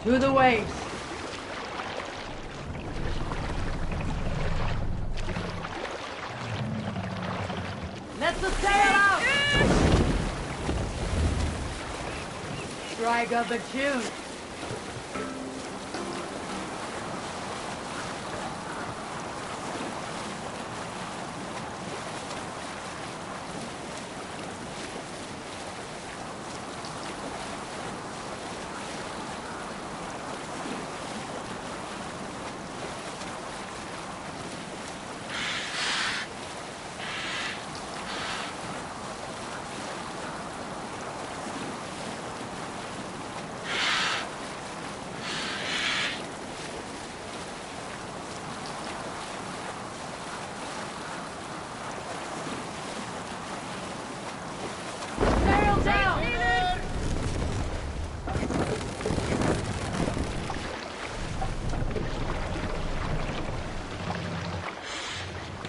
To the waves. Let the sail out! Strike up a tune.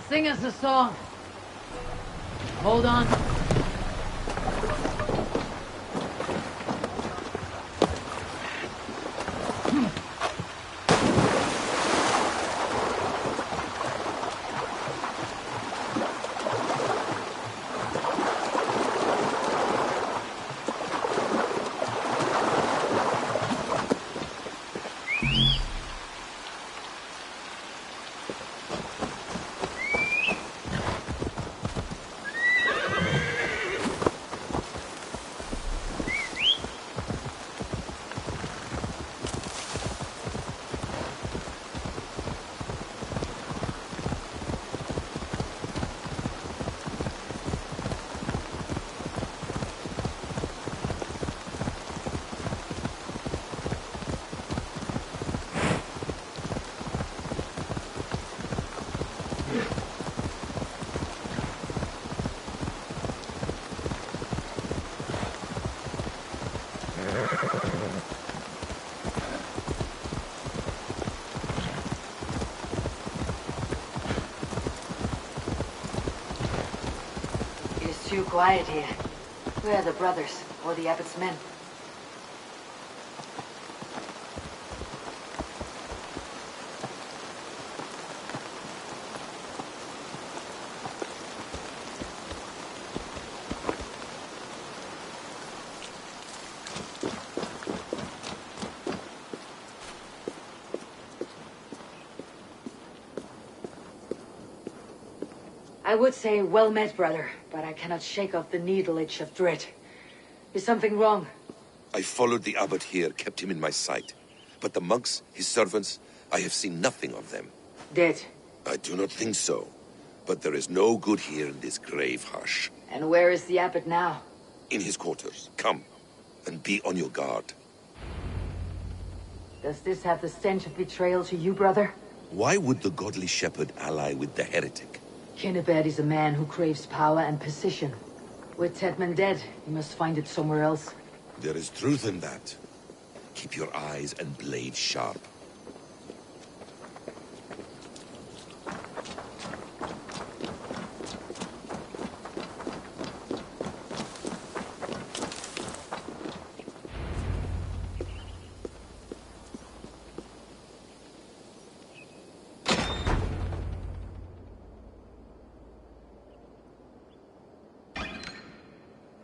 Sing us a song. Hold on. Too quiet here. Where are the brothers, or the abbot's men? I would say, well met, brother, but I cannot shake off the needle itch of dread. Is something wrong? I followed the abbot here, kept him in my sight. But the monks, his servants, I have seen nothing of them. Dead? I do not think so. But there is no good here in this grave hush. And where is the abbot now? In his quarters. Come, and be on your guard. Does this have the stench of betrayal to you, brother? Why would the godly shepherd ally with the heretic? Kinnebad is a man who craves power and position. With Tedman dead, he must find it somewhere else. There is truth in that. Keep your eyes and blade sharp.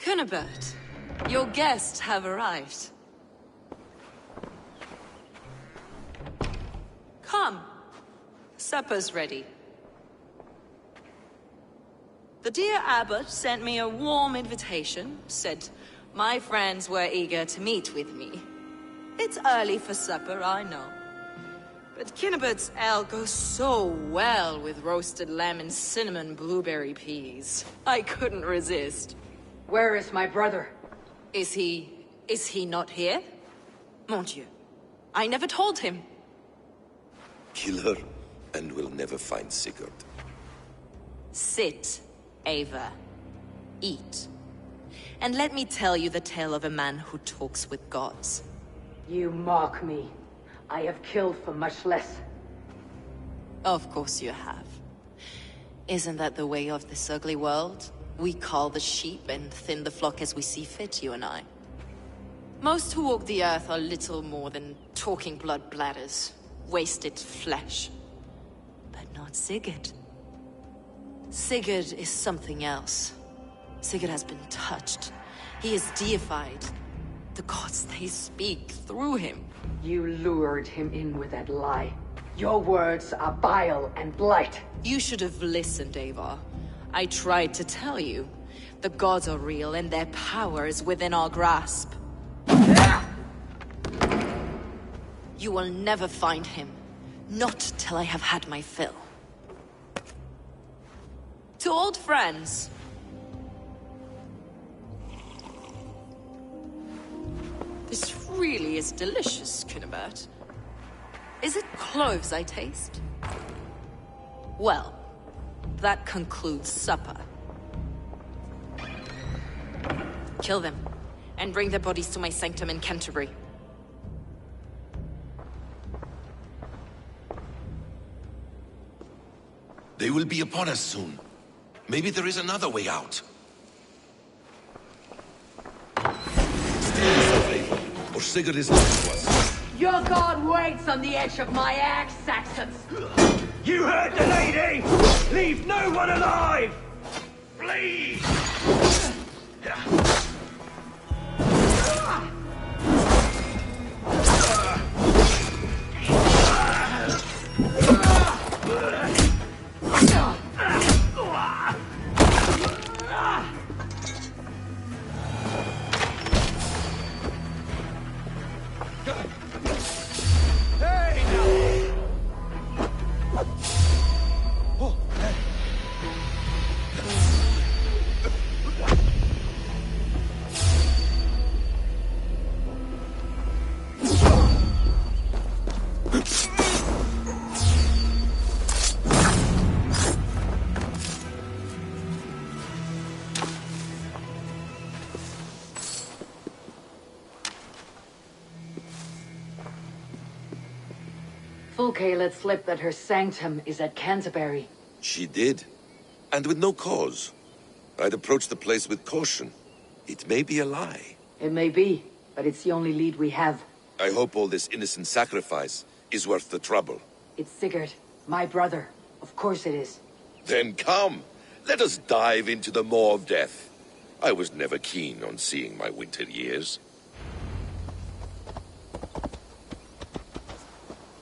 Kunibert, your guests have arrived. Come. Supper's ready. The dear abbot sent me a warm invitation, said my friends were eager to meet with me. It's early for supper, I know. But Kinnibert's ale goes so well with roasted lamb and cinnamon blueberry peas. I couldn't resist. Where is my brother? Is he not here? Mon Dieu. I never told him. Kill her, and we'll never find Sigurd. Sit, Ava. Eat. And let me tell you the tale of a man who talks with gods. You mock me. I have killed for much less. Of course you have. Isn't that the way of this ugly world? We cull the sheep and thin the flock as we see fit, you and I. Most who walk the earth are little more than talking blood bladders, wasted flesh. But not Sigurd. Sigurd is something else. Sigurd has been touched. He is deified. The gods, they speak through him. You lured him in with that lie. Your words are bile and blight. You should have listened, Avar. I tried to tell you. The gods are real and their power is within our grasp. You will never find him. Not till I have had my fill. To old friends. This really is delicious, Cunibert. Is it cloves I taste? Well, that concludes supper. Kill them, and bring their bodies to my sanctum in Canterbury. They will be upon us soon. Maybe there is another way out. Stay yourself, Eivor, or Sigurd is left to us. Your god waits on the edge of my axe, Saxons. You heard the lady! Leave no one alive! Flee! Fulke let slip that her sanctum is at Canterbury. She did. And with no cause. I'd approach the place with caution. It may be a lie. It may be, but it's the only lead we have. I hope all this innocent sacrifice is worth the trouble. It's Sigurd, my brother. Of course it is. Then come, let us dive into the maw of death. I was never keen on seeing my winter years.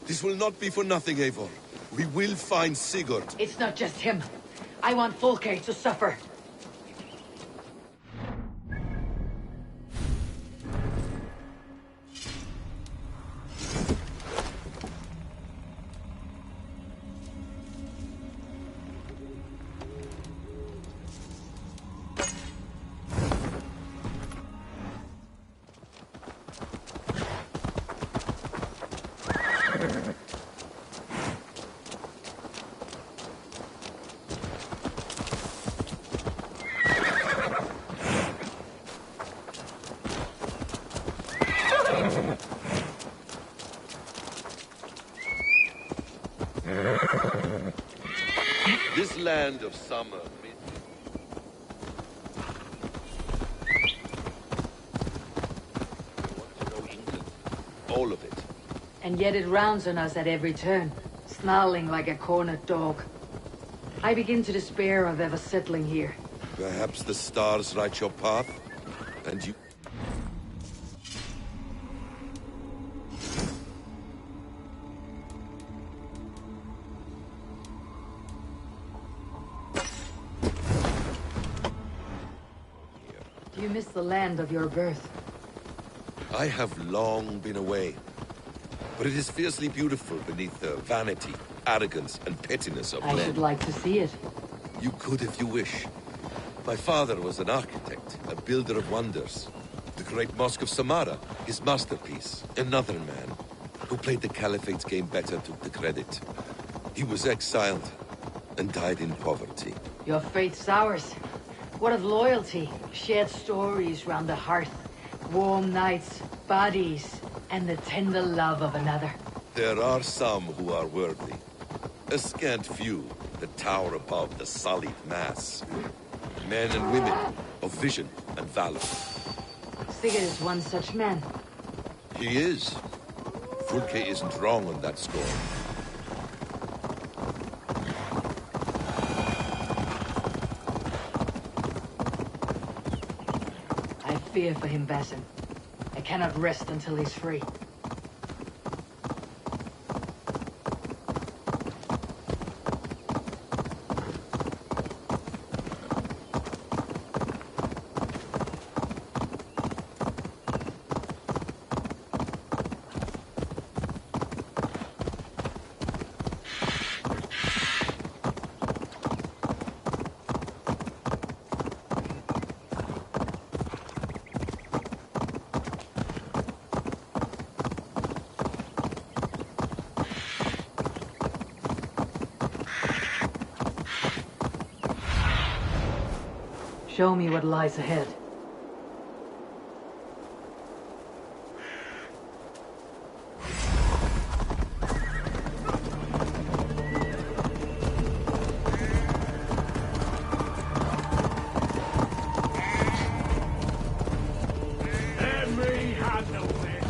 This will not be for nothing, Eivor. We will find Sigurd. It's not just him. I want Fulke to suffer. This land of summer... I want to know England. All of it. And yet it rounds on us at every turn, snarling like a cornered dog. I begin to despair of ever settling here. Perhaps the stars write your path, and you... You miss the land of your birth. I have long been away, but it is fiercely beautiful beneath the vanity, arrogance, and pettiness of I men. should like to see it. You could if you wish. My father was an architect, a builder of wonders. The great Mosque of Samarra, his masterpiece. Another man, who played the Caliphate's game better, took the credit. He was exiled, and died in poverty. Your faith's ours. What of loyalty? Shared stories round the hearth. Warm nights, bodies, and the tender love of another. There are some who are worthy. A scant few that tower above the sullied mass. Men and women of vision and valor. Sigurd is one such man. He is. Fulke isn't wrong on that score. I fear for him, Basim. I cannot rest until he's free. Show me what lies ahead. Let me handle this.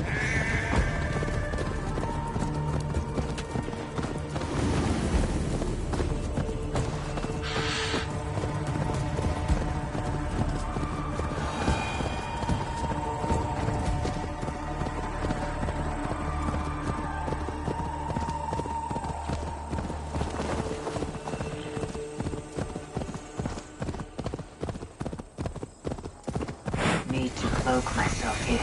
Need to cloak myself here.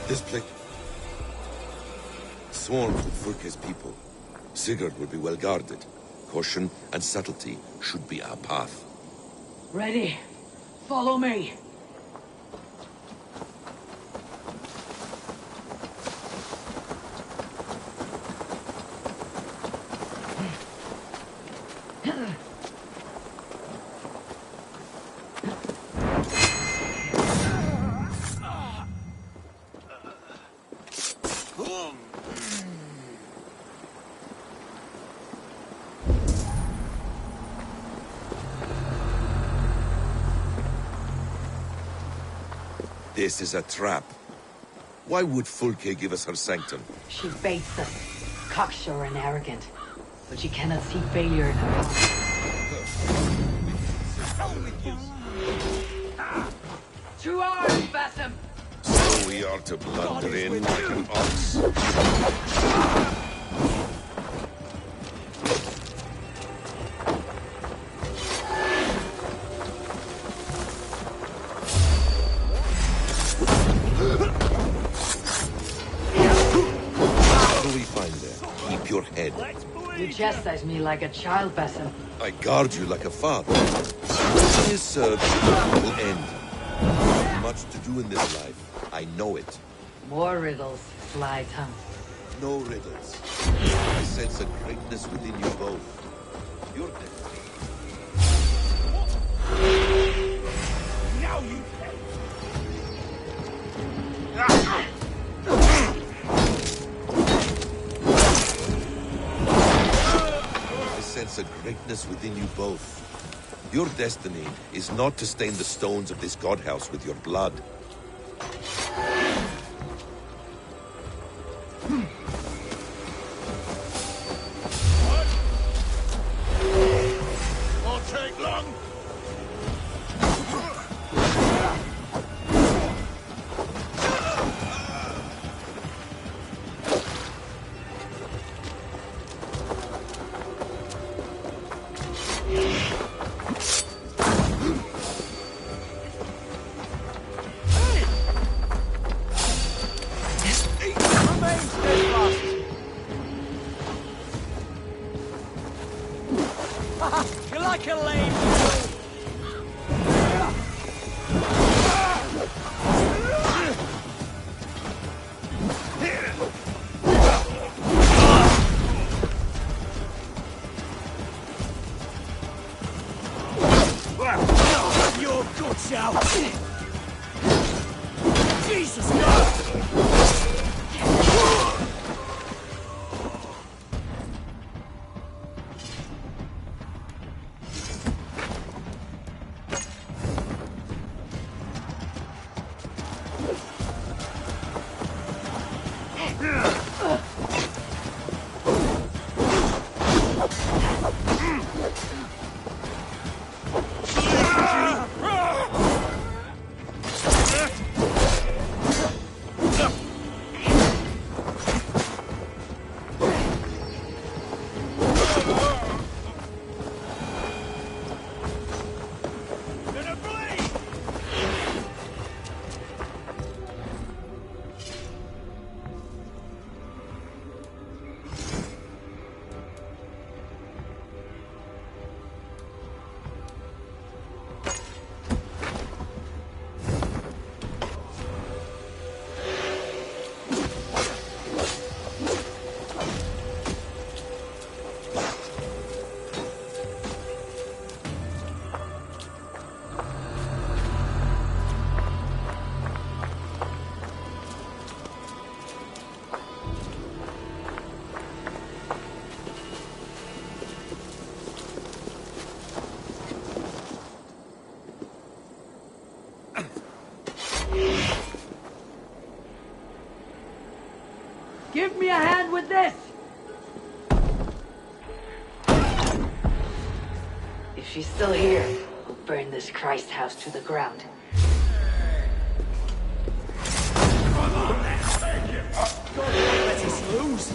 This place swarms with Fulke's people. Sigurd will be well guarded. Caution and subtlety should be our path. Ready? Follow me. This is a trap. Why would Fulke give us her sanctum? She baits us, cocksure and arrogant. But she cannot see failure in her path. To arms, Basim! So we are to blunder in like an ox. What do we find there? Keep your head. You chastise me like a child, Basim. I guard you like a father. When is served, it will end. Much to do in this life. I know it. More riddles, sly tongue. No riddles. I sense a greatness within you both. You're dead. Now you pay. I sense a greatness within you both. Your destiny is not to stain the stones of this godhouse with your blood. Won't take long. You're like a lame fool. Your guts out. Jesus Christ! Give me a hand with this! If she's still here, I'll burn this Christ house to the ground. Let us lose.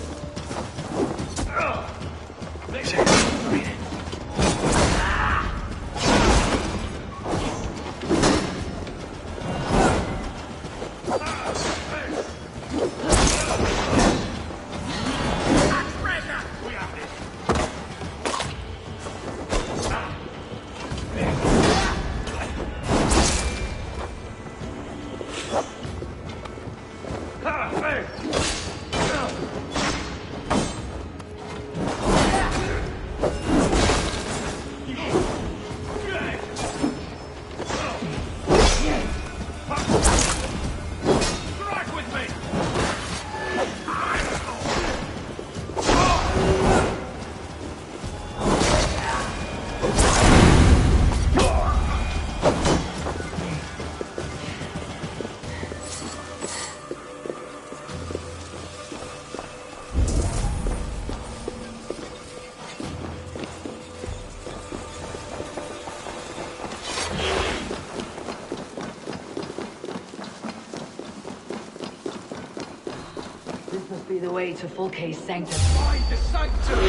This must be the way to Full Case Sanctum. Find the sanctum!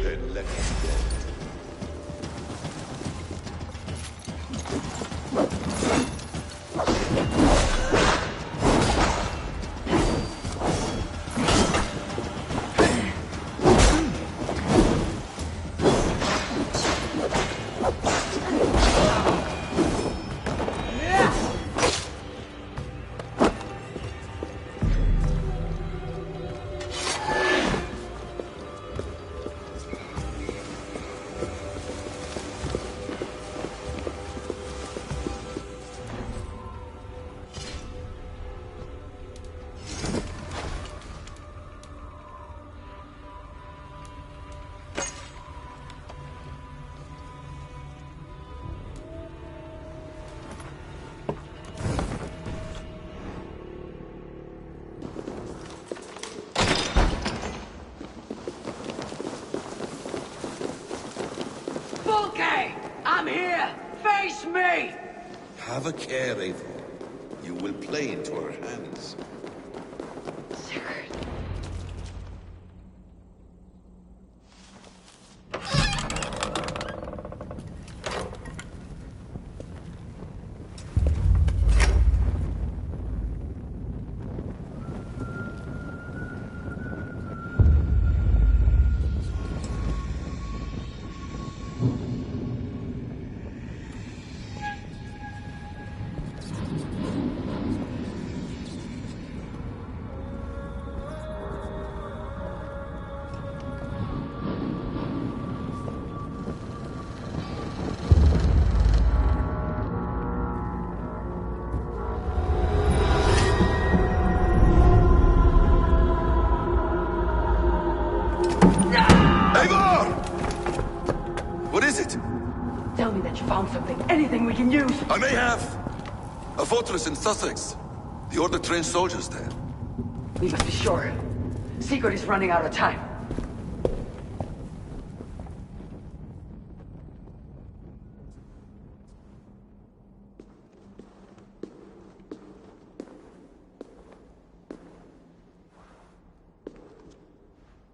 Then let us go. I'm here! Face me! Have a care, Eivor. You will play into our hands. Sigurd. What is it? Tell me that you found something. Anything we can use. I may have. A fortress in Sussex. The Order trained soldiers there. We must be sure. Sigurd is running out of time.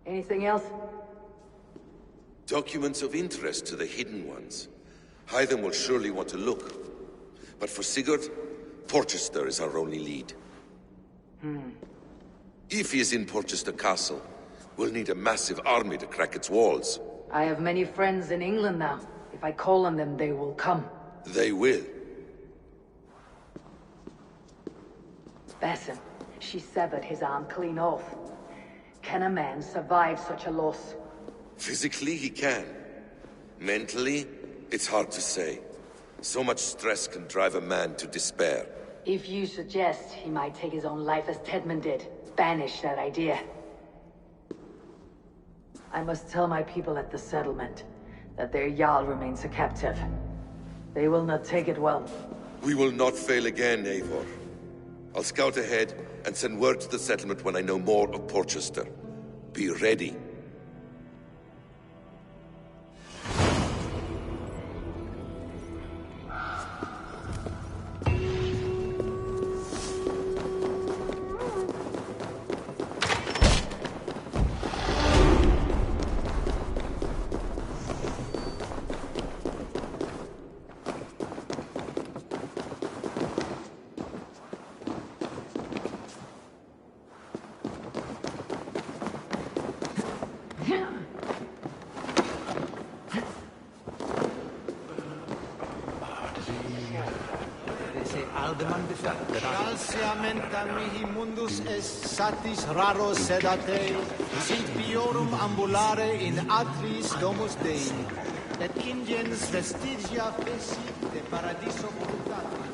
Anything else? Documents of interest to the Hidden Ones. Hythen will surely want to look. But for Sigurd, Porchester is our only lead. If he is in Porchester Castle, we'll need a massive army to crack its walls. I have many friends in England now. If I call on them, they will come. They will. Basim, she severed his arm clean off. Can a man survive such a loss? Physically, he can. Mentally, it's hard to say. So much stress can drive a man to despair. If you suggest he might take his own life as Tedman did, banish that idea. I must tell my people at the settlement that their Jarl remains a captive. They will not take it well. We will not fail again, Eivor. I'll scout ahead and send word to the settlement when I know more of Porchester. Be ready. Calciamenta mihi mundus est satis raro sedate, sit biorum ambulare in atris domus Dei, et ingens vestigia fecit de paradiso brutati.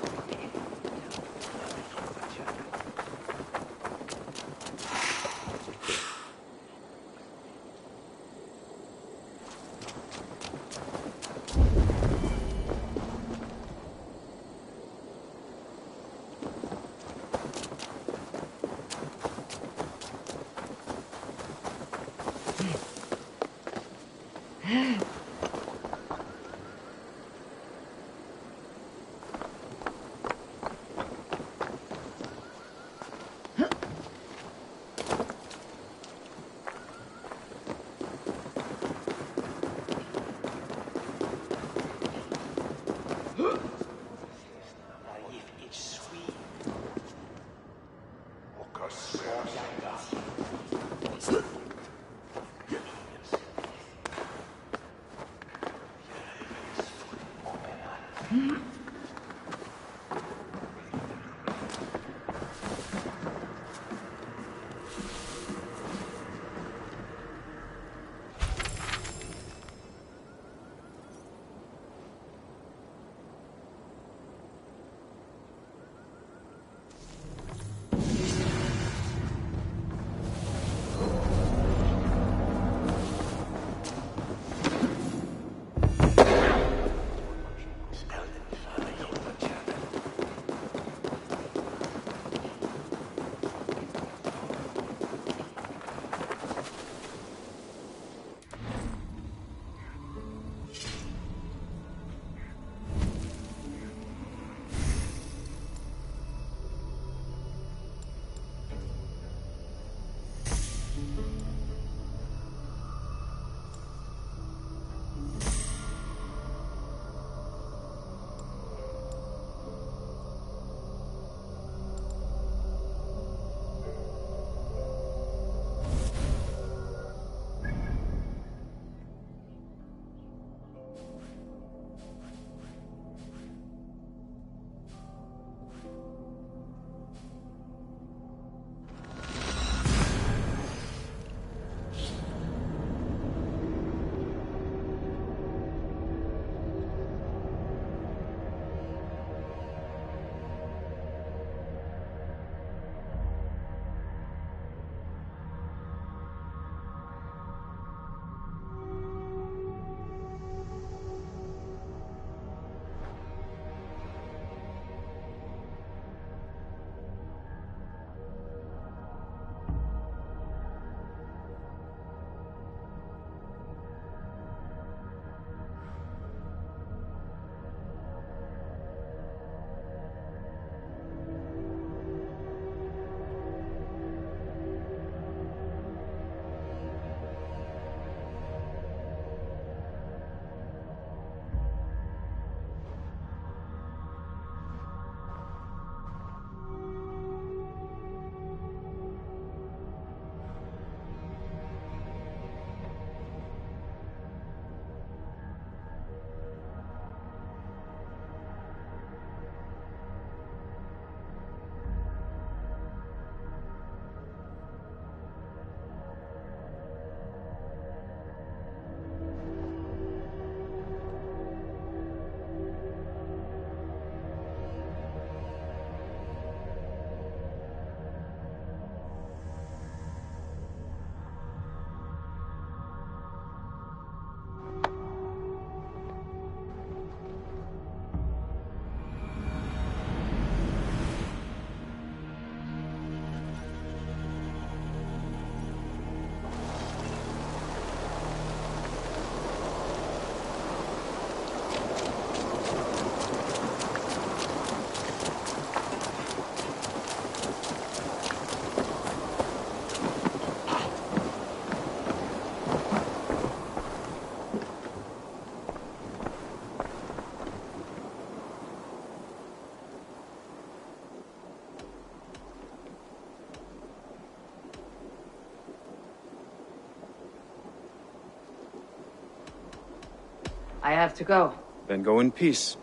I have to go. Then go in peace.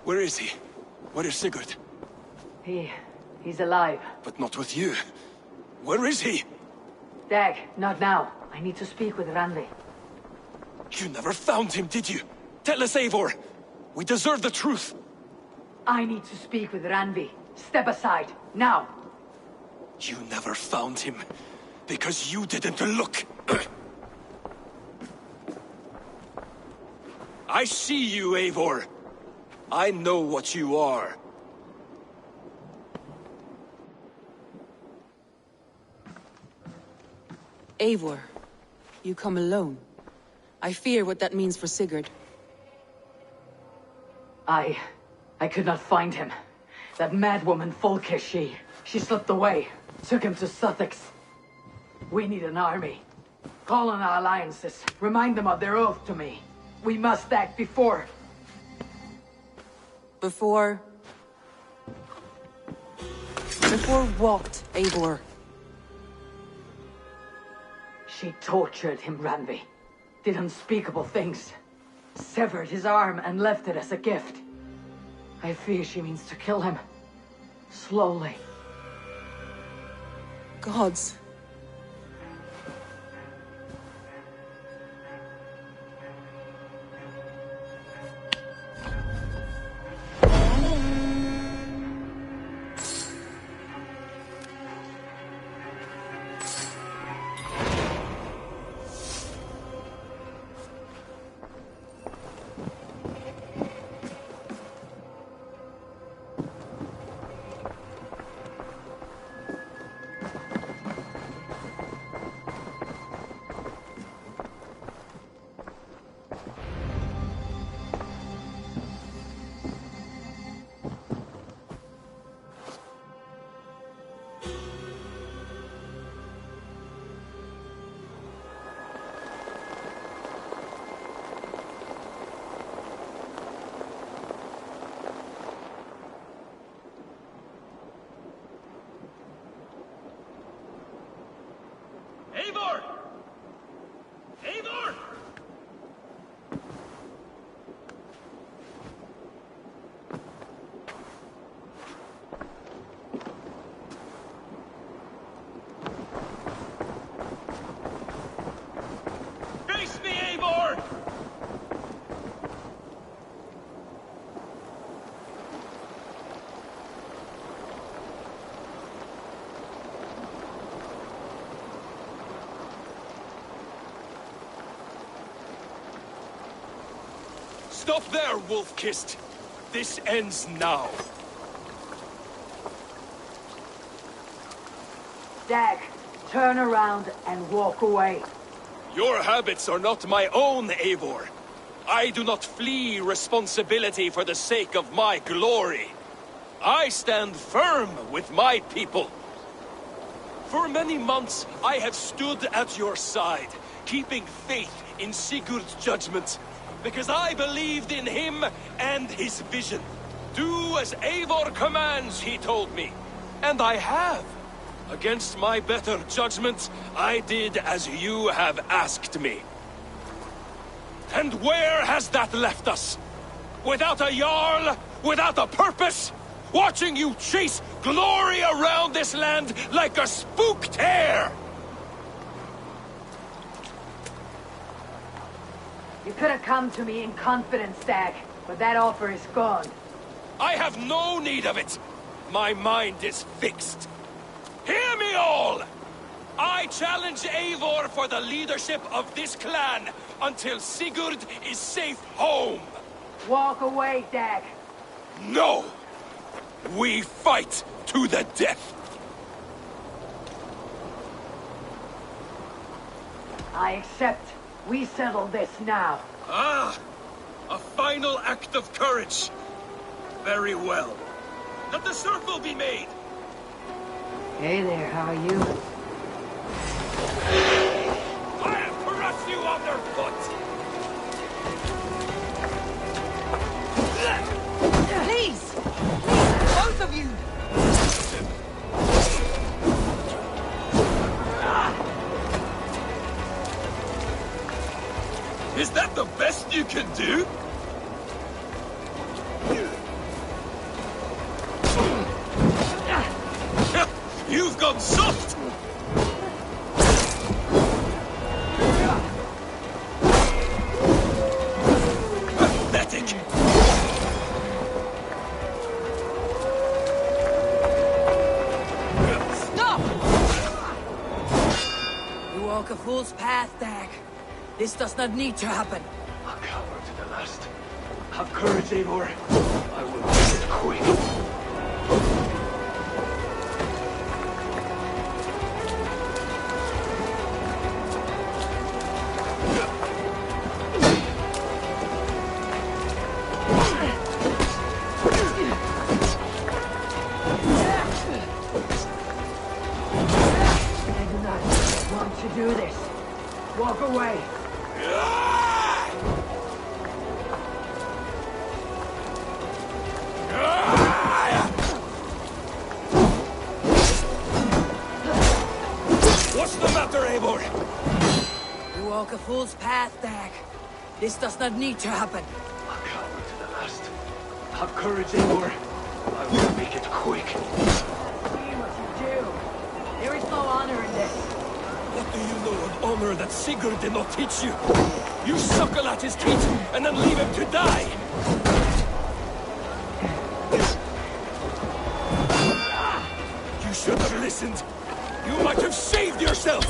Where is he? Where is Sigurd? He's alive. But not with you. Where is he? Dag, not now. I need to speak with Randvi. You never found him, did you? Tell us, Eivor. We deserve the truth. I need to speak with Randvi. Step aside, now. You never found him, because you didn't look. I see you, Eivor. I know what you are. Eivor, you come alone. I fear what that means for Sigurd. I could not find him. That madwoman Folke, she slipped away. Took him to Sussex. We need an army. Call on our alliances. Remind them of their oath to me. We must act before... Before what, Eivor? She tortured him, Randvi. Did unspeakable things. Severed his arm and left it as a gift. I fear she means to kill him. Slowly. Gods. Eivor! Eivor! Face me, Eivor! Stop there, Wolf-Kissed! This ends now. Dag, turn around and walk away. Your habits are not my own, Eivor. I do not flee responsibility for the sake of my glory. I stand firm with my people. For many months, I have stood at your side, keeping faith in Sigurd's judgment. Because I believed in him and his vision. Do as Eivor commands, he told me. And I have. Against my better judgment, I did as you have asked me. And where has that left us? Without a Jarl? Without a purpose? Watching you chase glory around this land like a spooked hare! You could have come to me in confidence, Dag, but that offer is gone. I have no need of it. My mind is fixed. Hear me all! I challenge Eivor for the leadership of this clan until Sigurd is safe home. Walk away, Dag. No! We fight to the death! I accept. We settle this now. Ah! A final act of courage! Very well. Let the circle be made! Hey there, how are you? I'll crush you underfoot! Please! Please, both of you! Is that the best you can do? You've gone soft! Pathetic! Stop! You walk a fool's path, Dag. This does not need to happen. A coward to the last. Have courage, Eivor. I will make it quick. I do not want to do this. Walk away. What's the matter, Eivor? You walk a fool's path, Dag. This does not need to happen. A coward to the last. Have courage, Eivor. I will make it quick. See what you do. There is no honor in this. What do you know of honor that Sigurd did not teach you? You suckle at his teeth and then leave him to die! You should have listened! You might have saved yourself!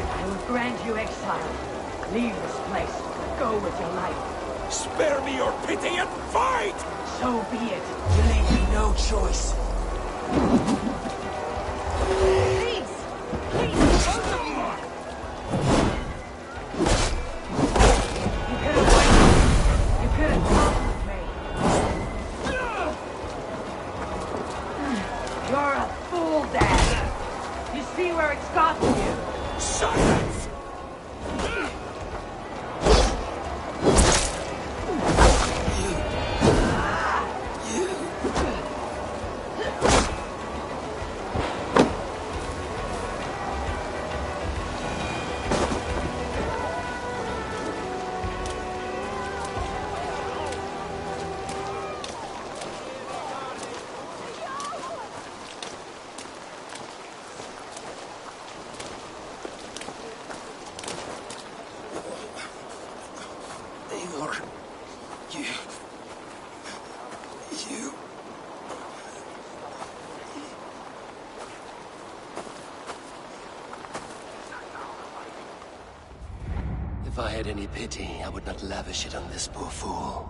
I will grant you exile. Leave this place. Go with your life. Spare me your pity and fight! So be it. You leave me no choice. Please! Please, both of you! You could have waited. You could have talked with me. You're a fool, Dad. You see where it's gotten you. Silence! Eivor, you... If I had any pity, I would not lavish it on this poor fool.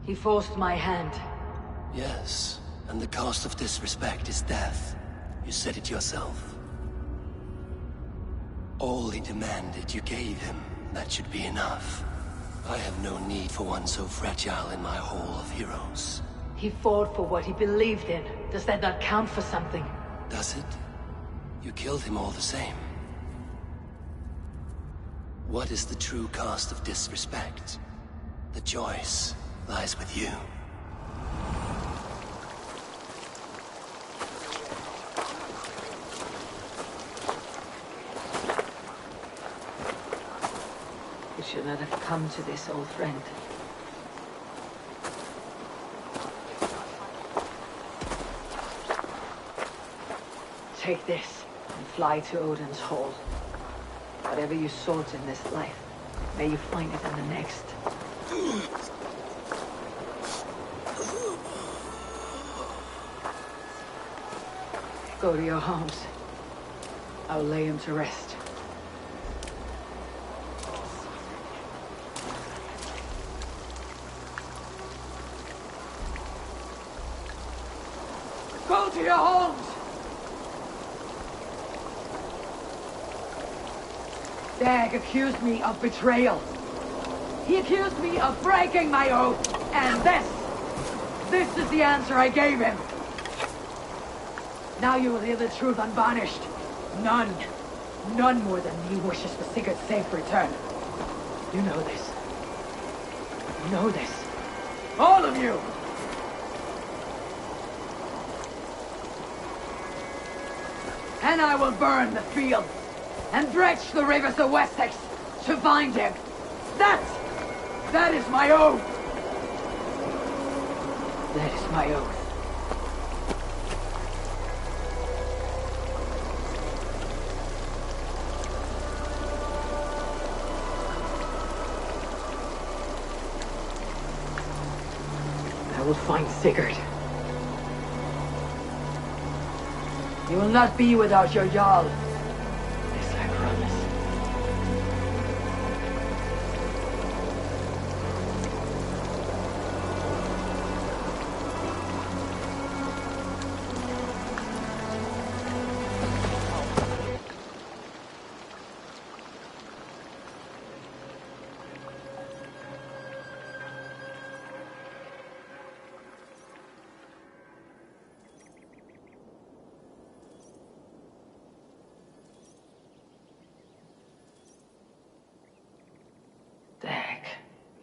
He forced my hand. Yes, and the cost of disrespect is death. You said it yourself. All he demanded, you gave him. That should be enough. I have no need for one so fragile in my hall of heroes. He fought for what he believed in. Does that not count for something? Does it? You killed him all the same. What is the true cost of disrespect? The choice lies with you. It should not have come to this, old friend. Take this and fly to Odin's hall. Whatever you sought in this life, may you find it in the next. Go to your homes. I'll lay him to rest. Go to your homes! Dag accused me of betrayal. He accused me of breaking my oath. And this is the answer I gave him. Now you will hear the truth unvarnished. None more than me wishes for Sigurd's safe return. You know this. You know this. All of you! And I will burn the fields and dredge the rivers of Wessex to find him. That is my oath. That is my oath. I will find Sigurd. You will not be without your Jarl. This I promise.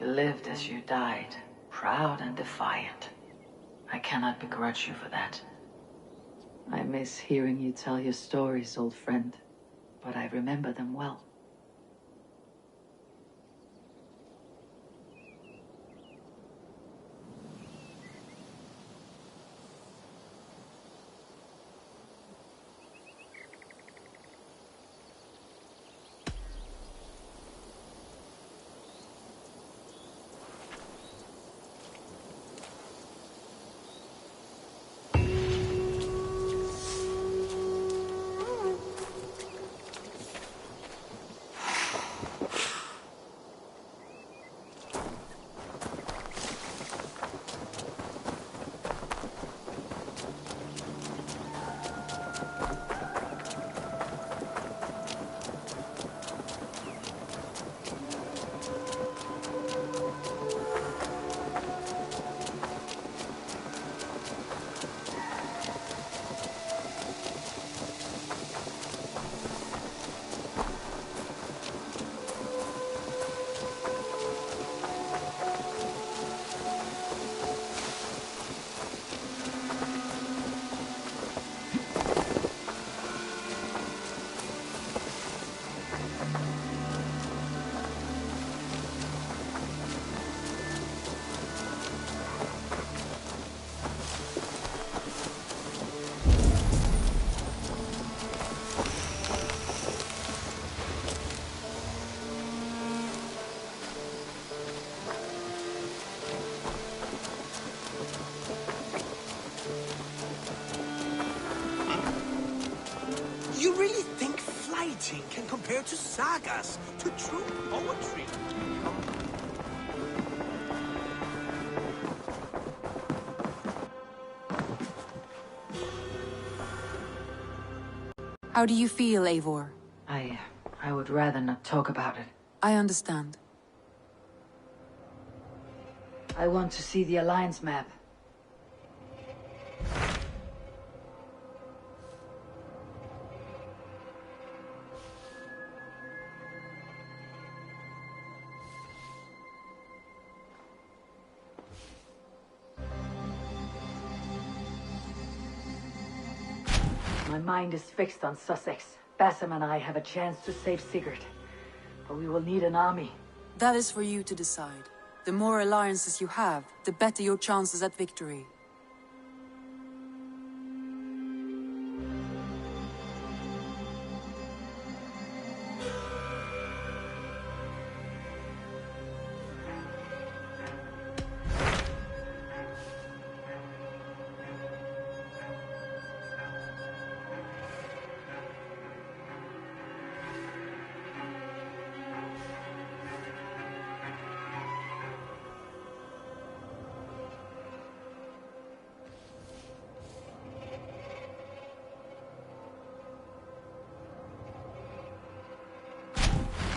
You lived as you died, proud and defiant. I cannot begrudge you for that. I miss hearing you tell your stories, old friend, but I remember them well. You really think fighting can compare to sagas, to true poetry? How do you feel, Eivor? I would rather not talk about it. I understand. I want to see the Alliance map. My mind is fixed on Sussex. Basim and I have a chance to save Sigurd. But we will need an army. That is for you to decide. The more alliances you have, the better your chances at victory.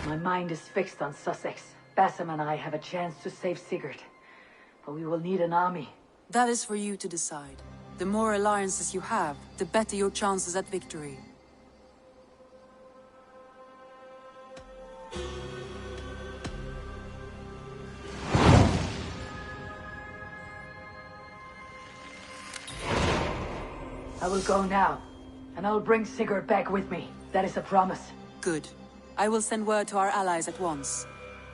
My mind is fixed on Sussex. Bassam and I have a chance to save Sigurd. But we will need an army. That is for you to decide. The more alliances you have, the better your chances at victory. I will go now, and I will bring Sigurd back with me. That is a promise. Good. I will send word to our allies at once.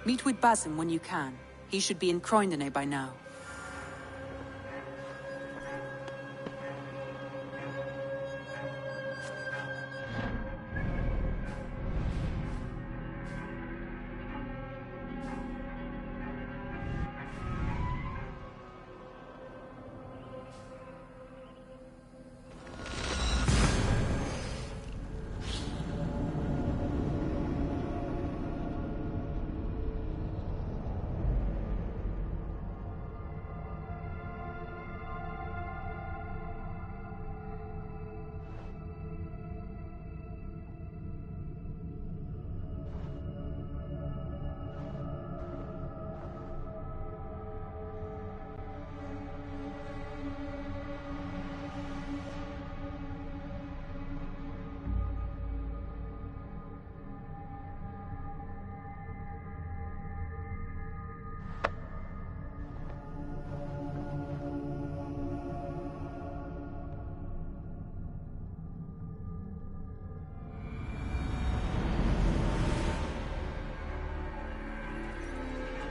Meet with Basim when you can. He should be in Croydon by now.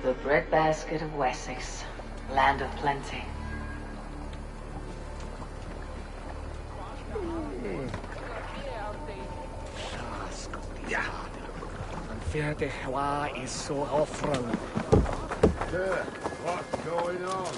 The breadbasket of Wessex, land of plenty. Fertig, why is so offering? What's going on?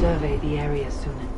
Survey the area soon.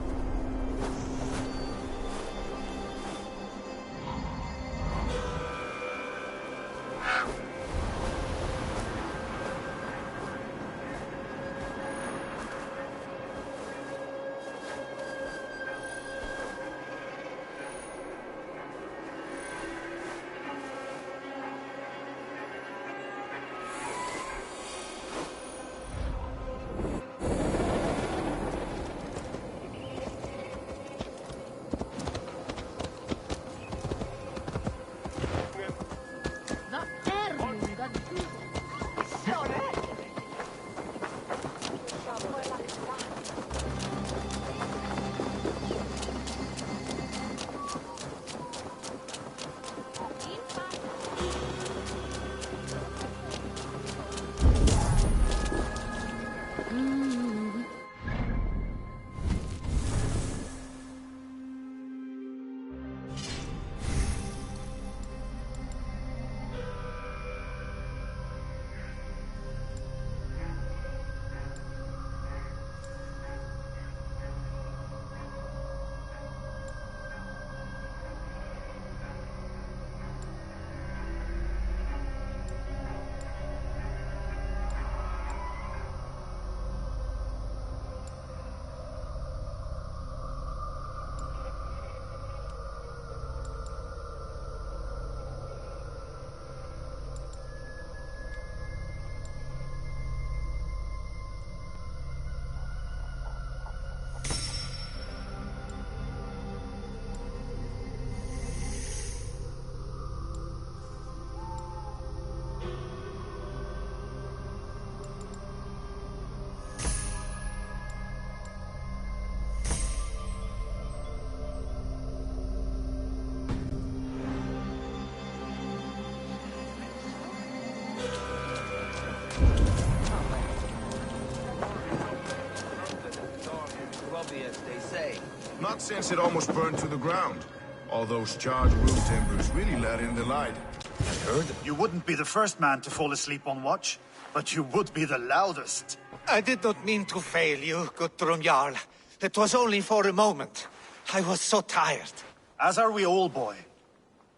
healthy as they say. Not since it almost burned to the ground. All those charred room timbers really let in the light. I heard. You wouldn't be the first man to fall asleep on watch, but you would be the loudest. I did not mean to fail you, Guthrum Jarl. It was only for a moment. I was so tired. As are we all, boy.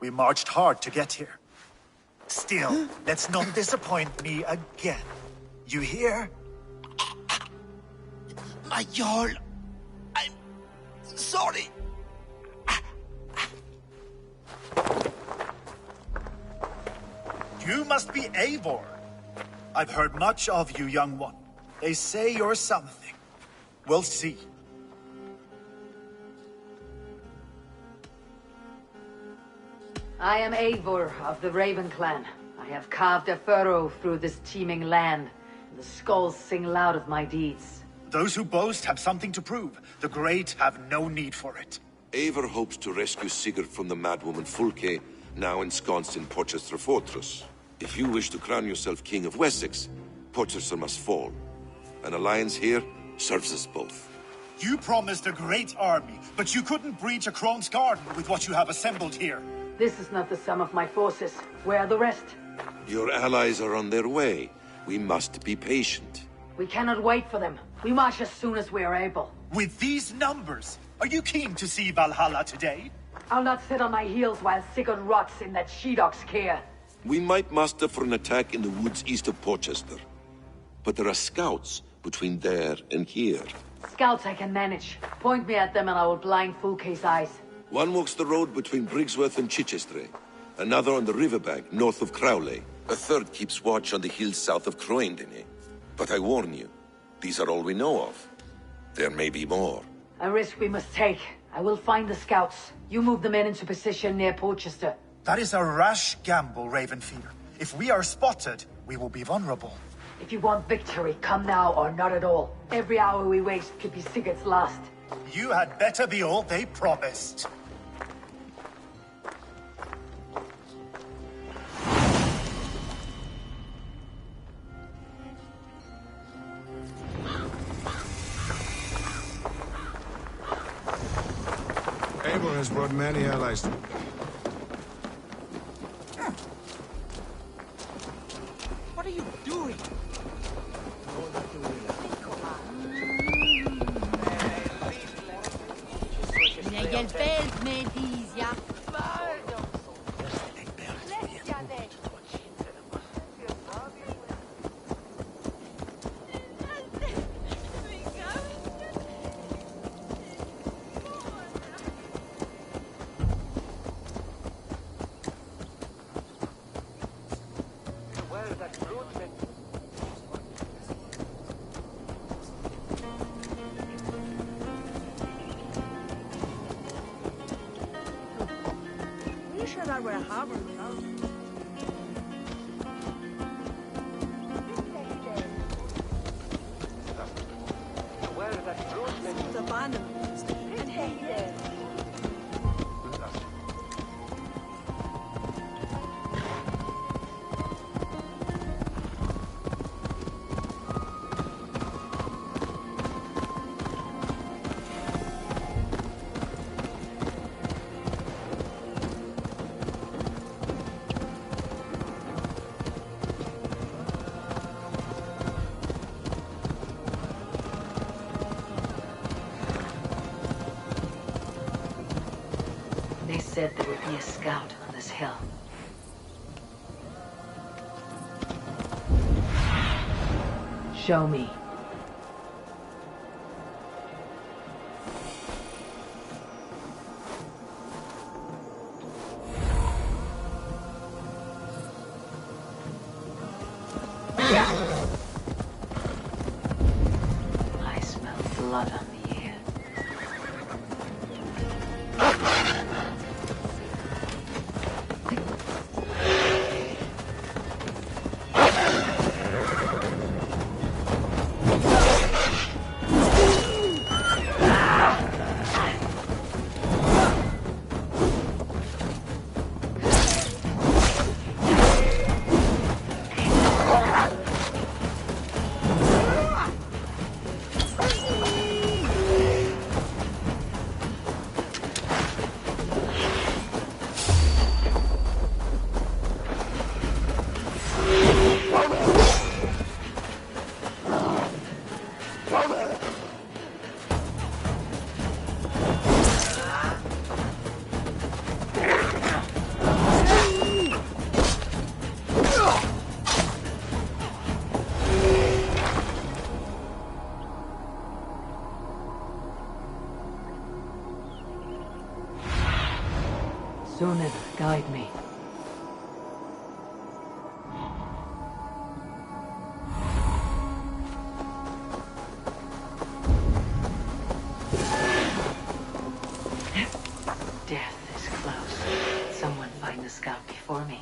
We marched hard to get here. Still, let's not disappoint me again. You hear? My Jarl, I'm sorry. You must be Eivor. I've heard much of you, young one. They say you're something. We'll see. I am Eivor of the Raven Clan. I have carved a furrow through this teeming land, and the skulls sing loud of my deeds. Those who boast have something to prove. The great have no need for it. Eivor hopes to rescue Sigurd from the madwoman Fulke, now ensconced in Porchester Fortress. If you wish to crown yourself King of Wessex, Porchester must fall. An alliance here serves us both. You promised a great army, but you couldn't breach a Crone's garden with what you have assembled here. This is not the sum of my forces. Where are the rest? Your allies are on their way. We must be patient. We cannot wait for them. We march as soon as we are able. With these numbers, are you keen to see Valhalla today? I'll not sit on my heels while Sigurd rots in that she-dog's care. We might muster for an attack in the woods east of Porchester. But there are scouts between there and here. Scouts I can manage. Point me at them and I will blind Fulke's eyes. One walks the road between Briggsworth and Chichester. Another on the riverbank north of Crowley. A third keeps watch on the hills south of Croendene. But I warn you, these are all we know of. There may be more. A risk we must take. I will find the scouts. You move the men into position near Porchester. That is a rash gamble, Ravenfear. If we are spotted, we will be vulnerable. If you want victory, come now or not at all. Every hour we waste could be Sigurd's last. You had better be all they promised. Eivor has brought many allies. What are you doing? They said there would be a scout on this hill. Show me. I smell blood on the air. Sunan, guide me. Death is close. Someone find the scout before me.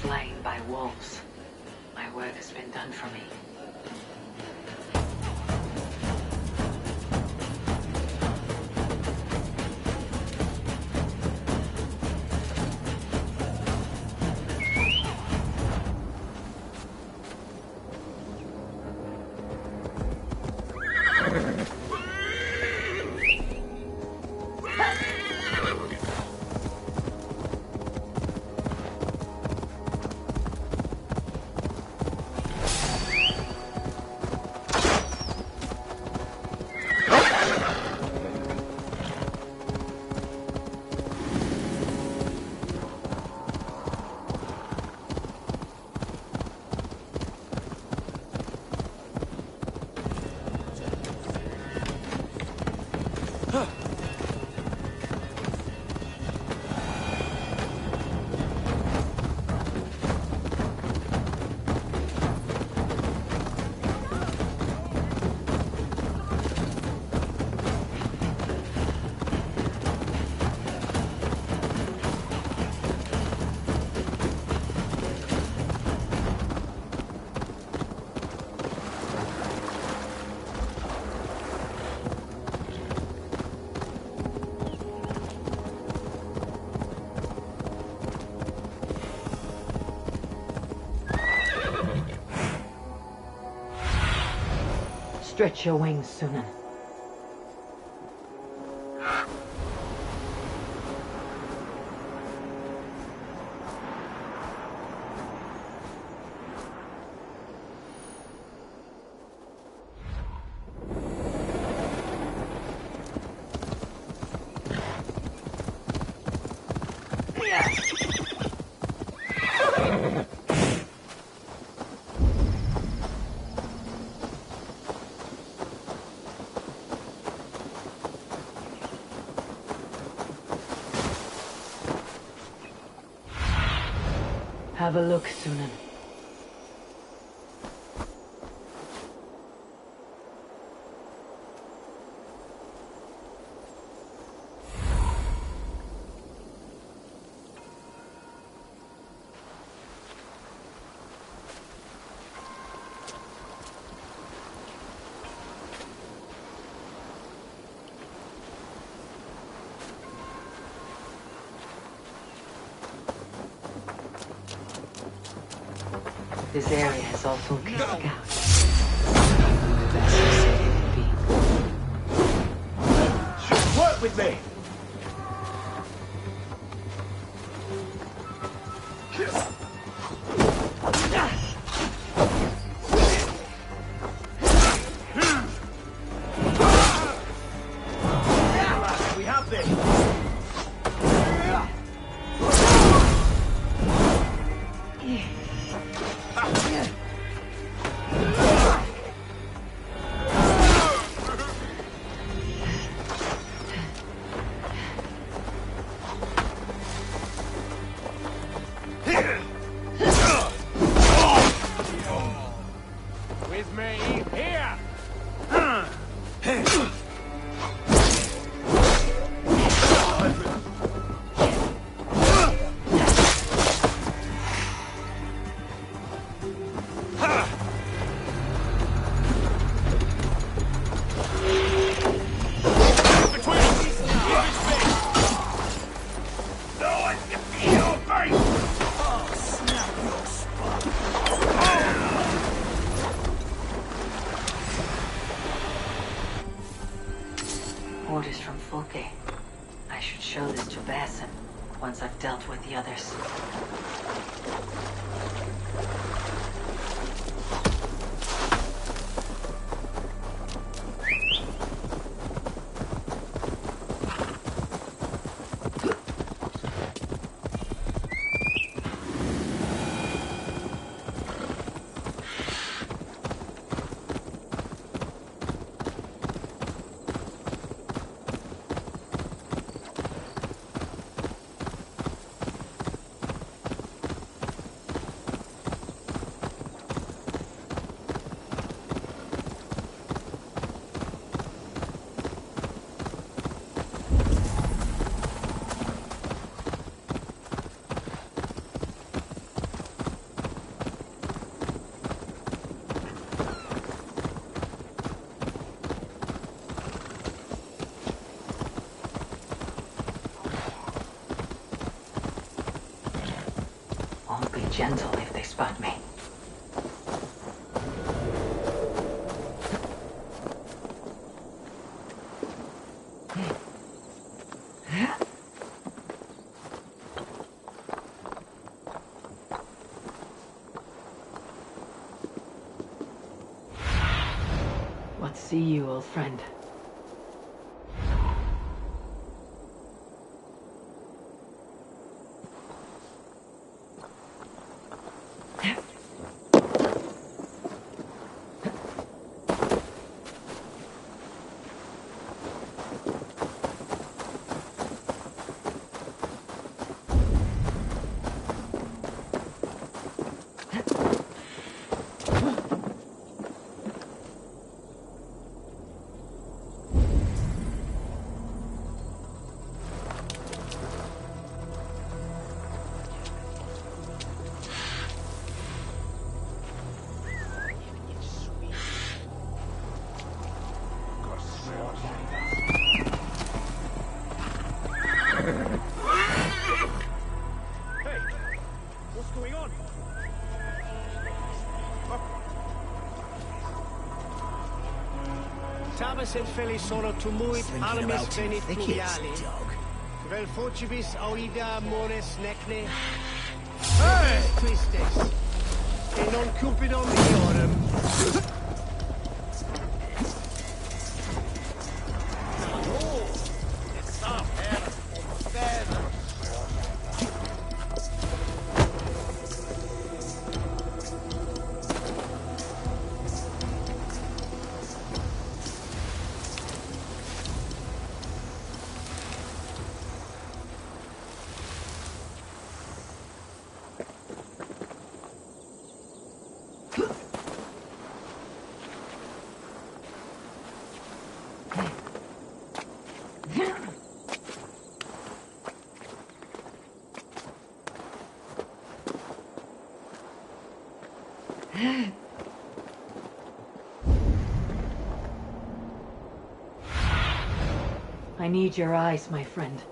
Slain by wolves. My work has been done for me. Stretch your wings, Sunan. Have a look, Sunan. This area has also killed scouts. The best city can be. Work with me! We have this! orders from Fulke. I should show this to Basim once I've dealt with the others. Gentle if they spot me. What see you, old friend? Tabas et feli sono tumuit armis venit fluviali. Vel focibis auida mores necne. Tristes. E non cupidum iorem. I need your eyes, my friend.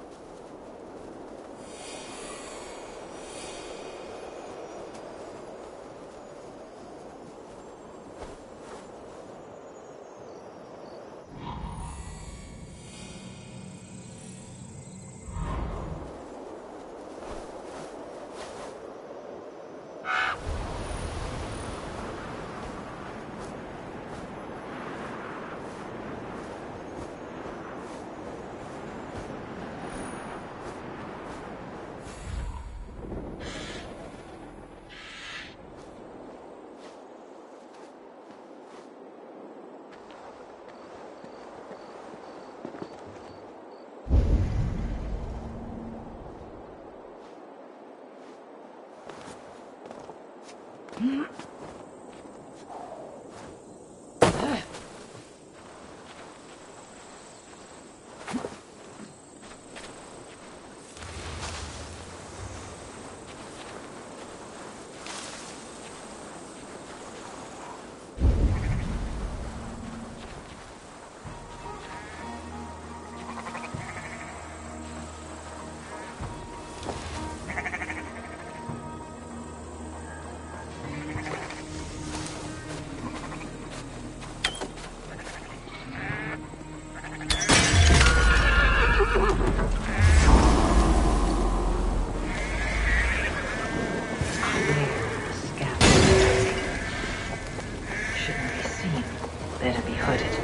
They're to be hooded.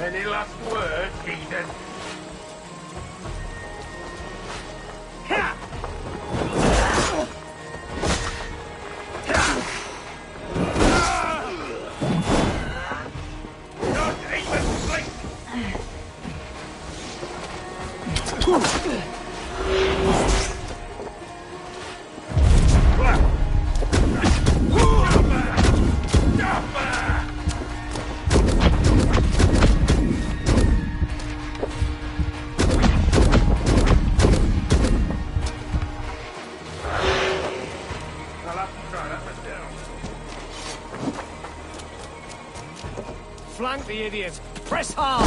Any last words, heathen? Not even blink! Flank the idiot! Press hard!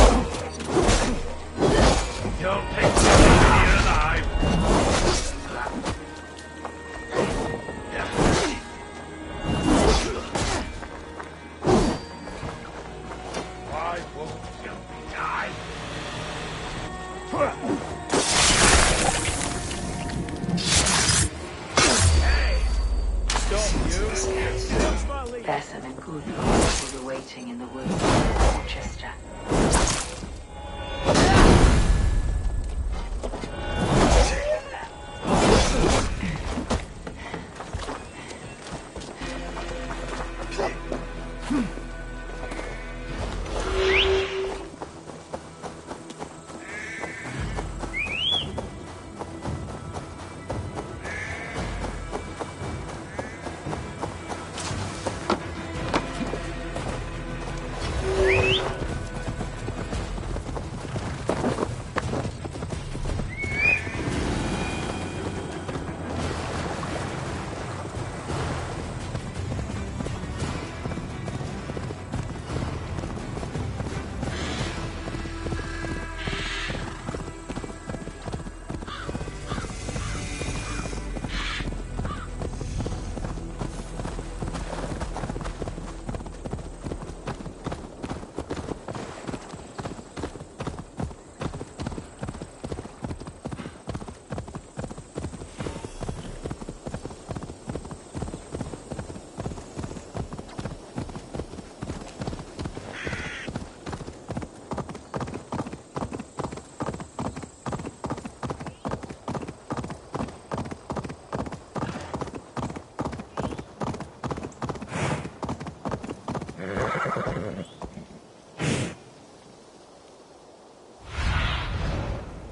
You'll take me alive! Why won't you die? Hey! Stop, you! Besson and Guthrum were waiting in the woods of Rochester.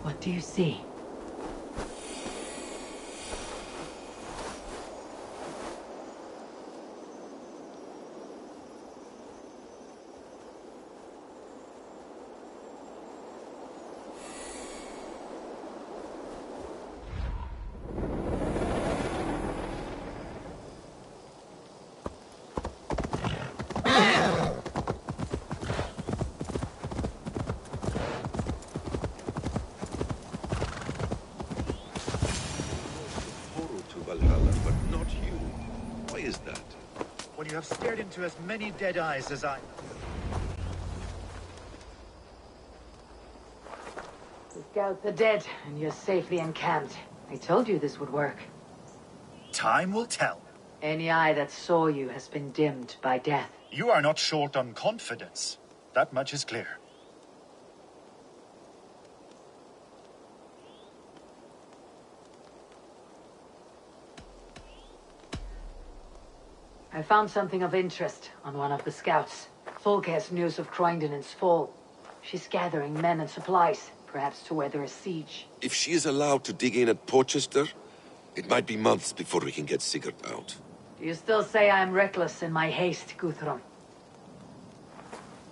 What do you see? Valhalla, but not you. Why is that? When you have stared into as many dead eyes as I... The scouts are dead, and you're safely encamped. I told you this would work. Time will tell. Any eye that saw you has been dimmed by death. You are not short on confidence. That much is clear. I found something of interest on one of the scouts. Fulk has news of Croydon's fall. She's gathering men and supplies, perhaps to weather a siege. If she is allowed to dig in at Porchester, it might be months before we can get Sigurd out. Do you still say I'm reckless in my haste, Guthrum?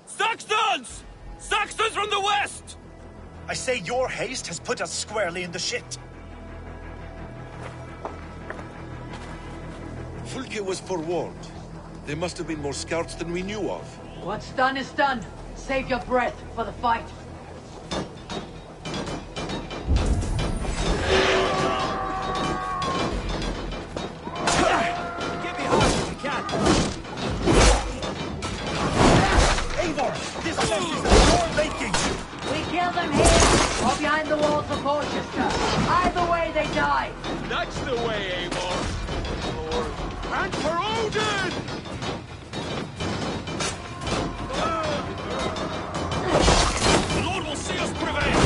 Saxons! Saxons from the west! I say your haste has put us squarely in the shit. Fulke was forewarned. There must have been more scouts than we knew of. What's done is done. Save your breath for the fight. Get behind if you can. Eivor, this place is of your making! We kill them here, or behind the walls of Porchester. Either way, they die. That's the way, Eivor. And for Odin! The Lord will see us prevail!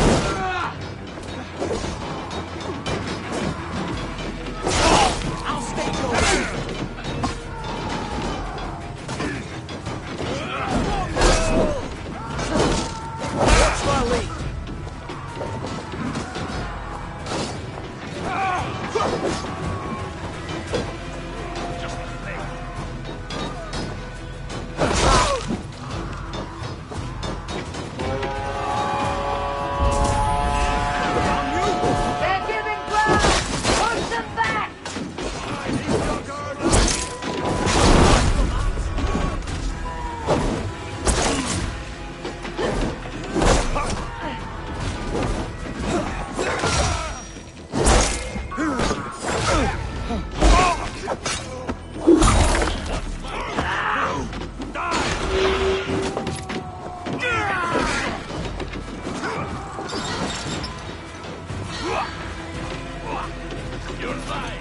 I'll stake your way. Watch my lead. They're giving ground. Push them back. You're fine!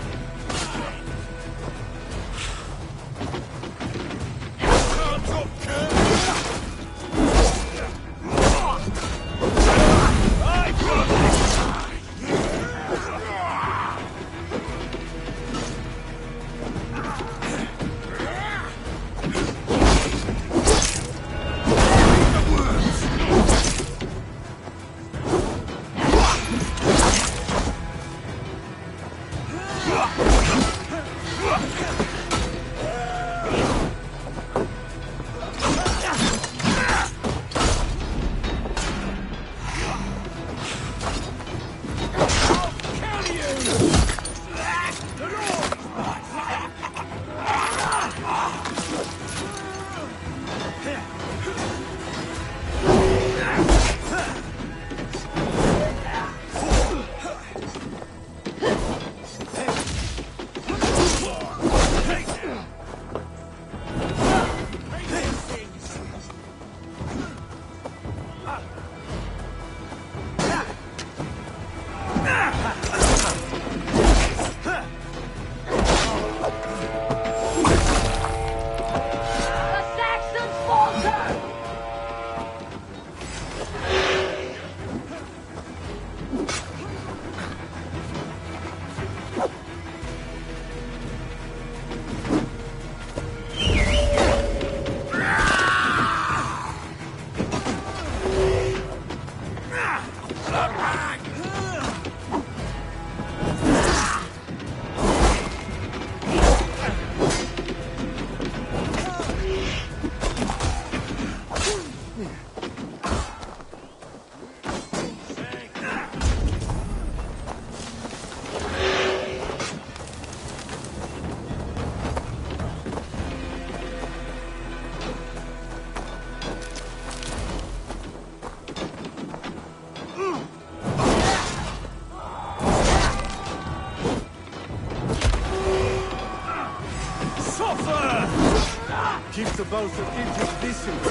Keep the both of Egypt decent.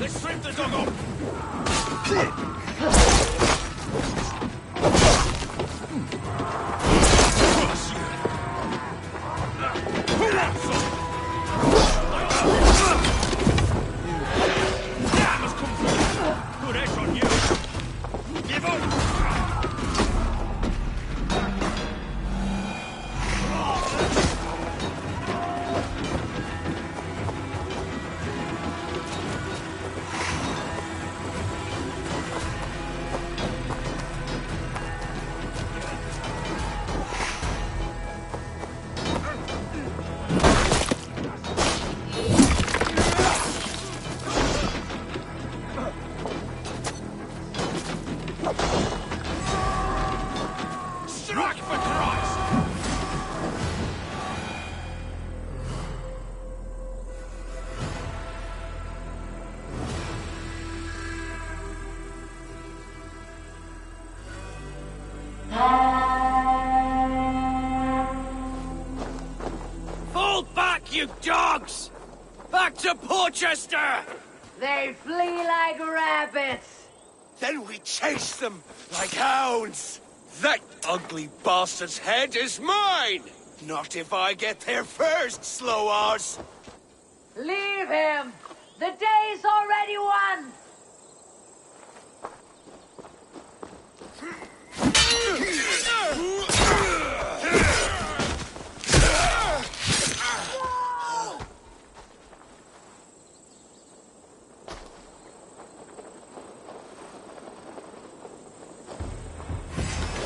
Let's strip the dog off! you dogs! Back to Porchester! They flee like rabbits. Then we chase them like hounds. That ugly bastard's head is mine! Not if I get there first, slow-ass! Leave him! The day's already won!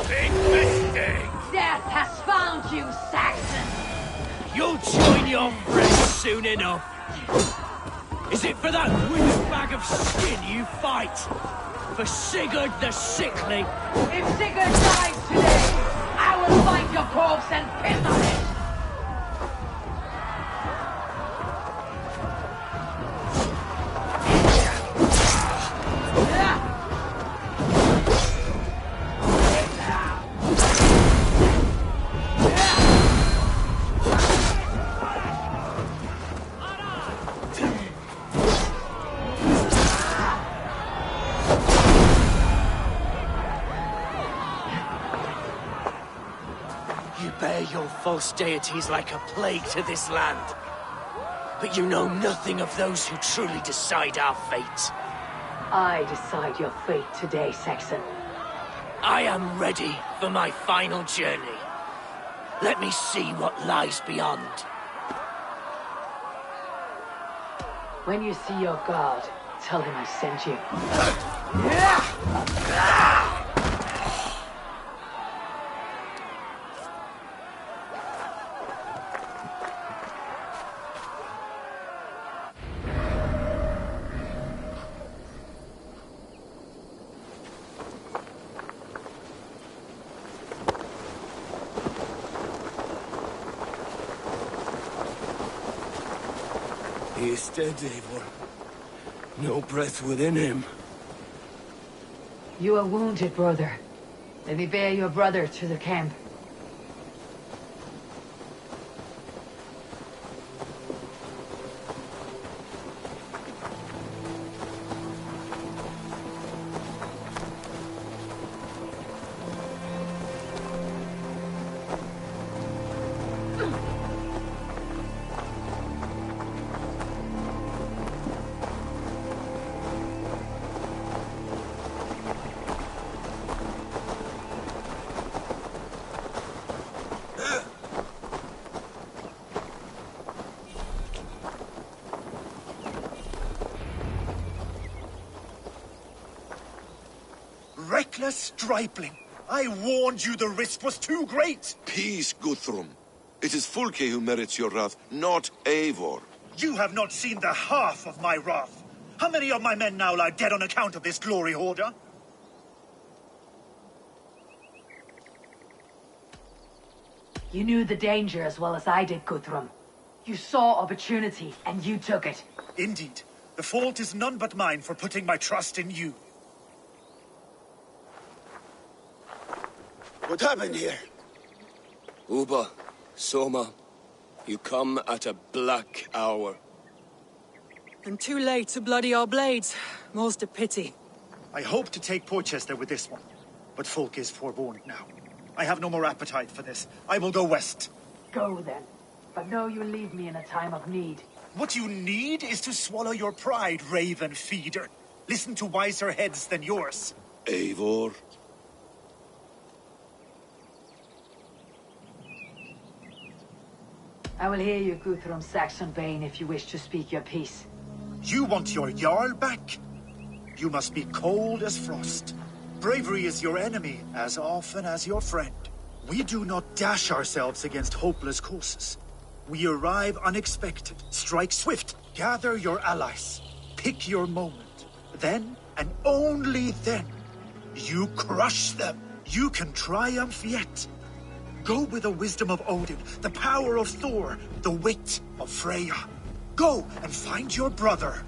Big mistake! Death has found you, Saxon! You'll join your friends soon enough! Is it for that windbag of skin you fight? For Sigurd the Sickly? If Sigurd dies today, I will find your corpse and piss on it! Your false deities like a plague to this land. But you know nothing of those who truly decide our fate. I decide your fate today, Saxon. I am ready for my final journey. Let me see what lies beyond. When you see your god, tell him I sent you. He is dead, Eivor. No breath within him. You are wounded, brother. Let me bear your brother to the camp. Reckless stripling! I warned you the risk was too great! Peace, Guthrum. It is Fulke who merits your wrath, not Eivor. You have not seen the half of my wrath. How many of my men now lie dead on account of this glory hoarder? You knew the danger as well as I did, Guthrum. You saw opportunity, and you took it. Indeed. The fault is none but mine for putting my trust in you. What happened here? Uba, Soma, you come at a black hour. And too late to bloody our blades. More's a pity. I hope to take Porchester with this one, but Folk is forewarned now. I have no more appetite for this. I will go west. Go then. But know you leave me in a time of need. What you need is to swallow your pride, raven feeder. Listen to wiser heads than yours. Eivor? I will hear you, Guthrum Saxon-Bane, if you wish to speak your piece. You want your Jarl back? You must be cold as frost. Bravery is your enemy as often as your friend. We do not dash ourselves against hopeless courses. We arrive unexpected, strike swift, gather your allies, pick your moment. Then, and only then, you crush them. You can triumph yet. Go with the wisdom of Odin, the power of Thor, the wit of Freya. Go and find your brother.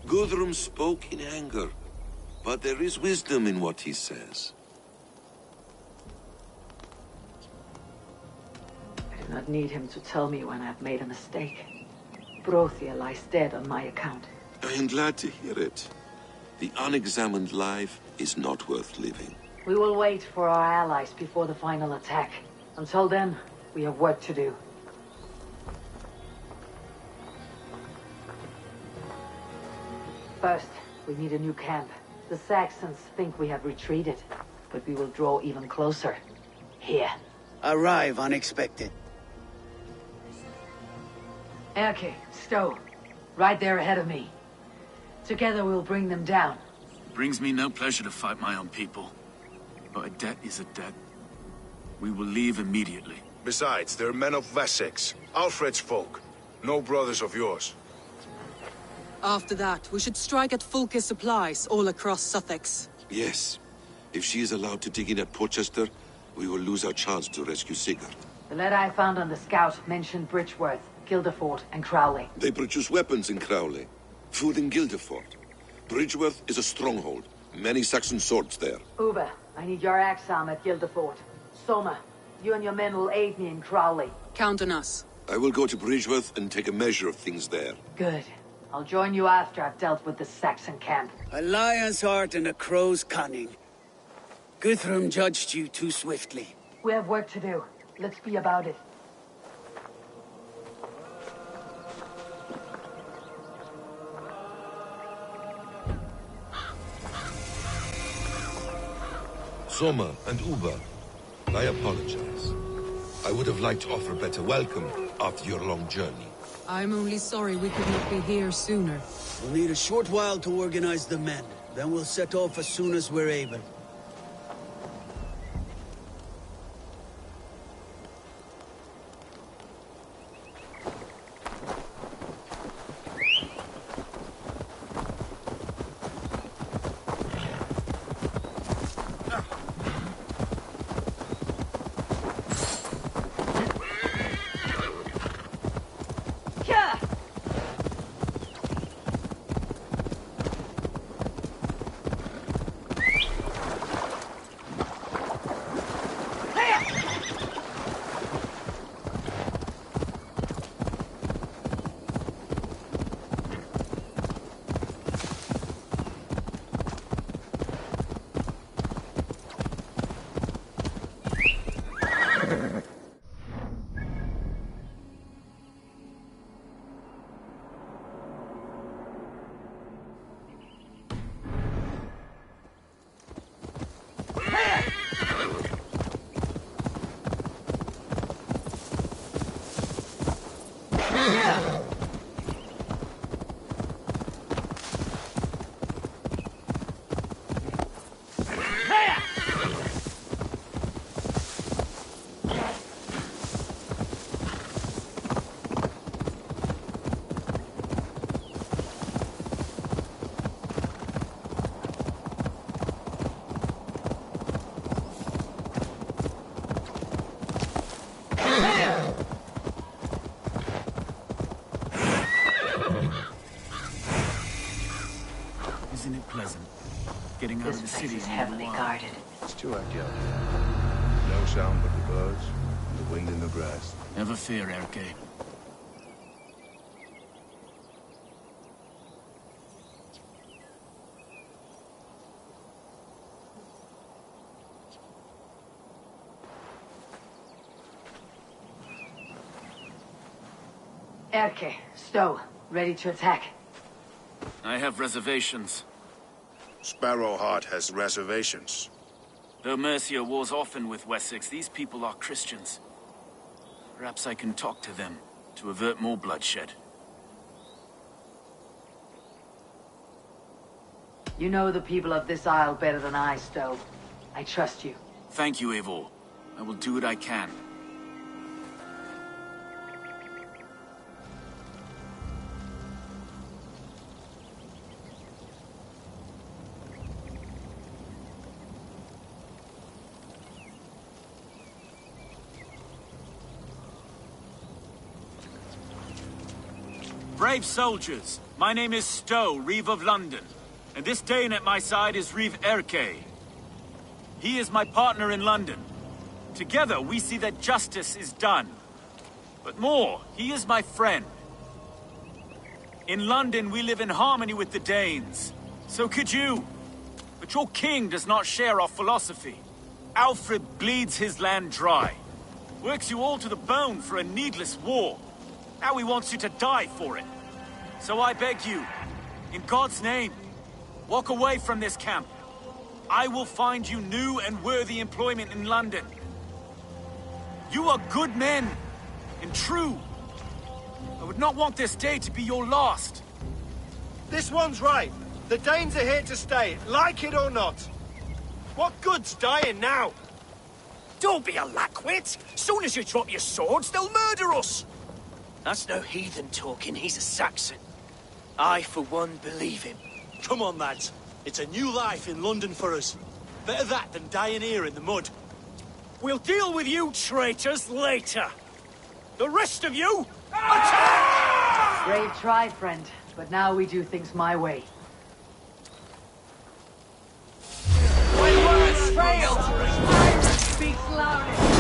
Guthrum spoke in anger. but there is wisdom in what he says. I do not need him to tell me when I've made a mistake. Brothia lies dead on my account. I am glad to hear it. The unexamined life is not worth living. We will wait for our allies before the final attack. Until then, we have work to do. First, we need a new camp. The Saxons think we have retreated, but we will draw even closer. Here. Arrive unexpected. Erke, Stowe. Right there ahead of me. Together we'll bring them down. It brings me no pleasure to fight my own people. But a debt is a debt. We will leave immediately. Besides, they're men of Wessex, Alfred's folk. No brothers of yours. After that, we should strike at Fulke's supplies all across Sussex. Yes. If she is allowed to dig in at Portchester, we will lose our chance to rescue Sigurd. The letter I found on the scout mentioned Bridgeworth, Guilderford, and Crowley. They produce weapons in Crowley, food in Guilderford. Bridgeworth is a stronghold. Many Saxon swords there. Uber, I need your axe arm at Guilderford. Soma, you and your men will aid me in Crowley. Count on us. I will go to Bridgeworth and take a measure of things there. Good. I'll join you after I've dealt with the Saxon camp. A lion's heart and a crow's cunning. Guthrum judged you too swiftly. We have work to do. Let's be about it. Soma and Uber, I apologize. I would have liked to offer a better welcome after your long journey. I'm only sorry we could not be here sooner. We'll need a short while to organize the men. Then we'll set off as soon as we're able. Isn't it pleasant? Getting out of the city is heavily guarded. It's too ideal. No sound but the birds and the wind in the grass. Never fear, Erke. Erke, Stowe, ready to attack. I have reservations. Sparrowheart has reservations. Though Mercia wars often with Wessex, these people are Christians. Perhaps I can talk to them to avert more bloodshed. You know the people of this isle better than I, Stowe. I trust you. Thank you, Eivor. I will do what I can. Brave soldiers, my name is Stowe, Reeve of London. And this Dane at my side is Reeve Erke. He is my partner in London. Together, we see that justice is done. But more, he is my friend. In London, we live in harmony with the Danes. So could you. But your king does not share our philosophy. Alfred bleeds his land dry. Works you all to the bone for a needless war. Now he wants you to die for it. So I beg you, in God's name, walk away from this camp. I will find you new and worthy employment in London. You are good men, and true. I would not want this day to be your last. This one's right. The Danes are here to stay, like it or not. What good's dying now? Don't be a lackwit! Soon as you drop your swords, they'll murder us! That's no heathen talking, he's a Saxon. I, for one, believe him. Come on, lads. It's a new life in London for us. Better that than dying here in the mud. We'll deal with you traitors later. The rest of you, attack! Brave try, friend. But now we do things my way. When words fail, Iron speaks loudest.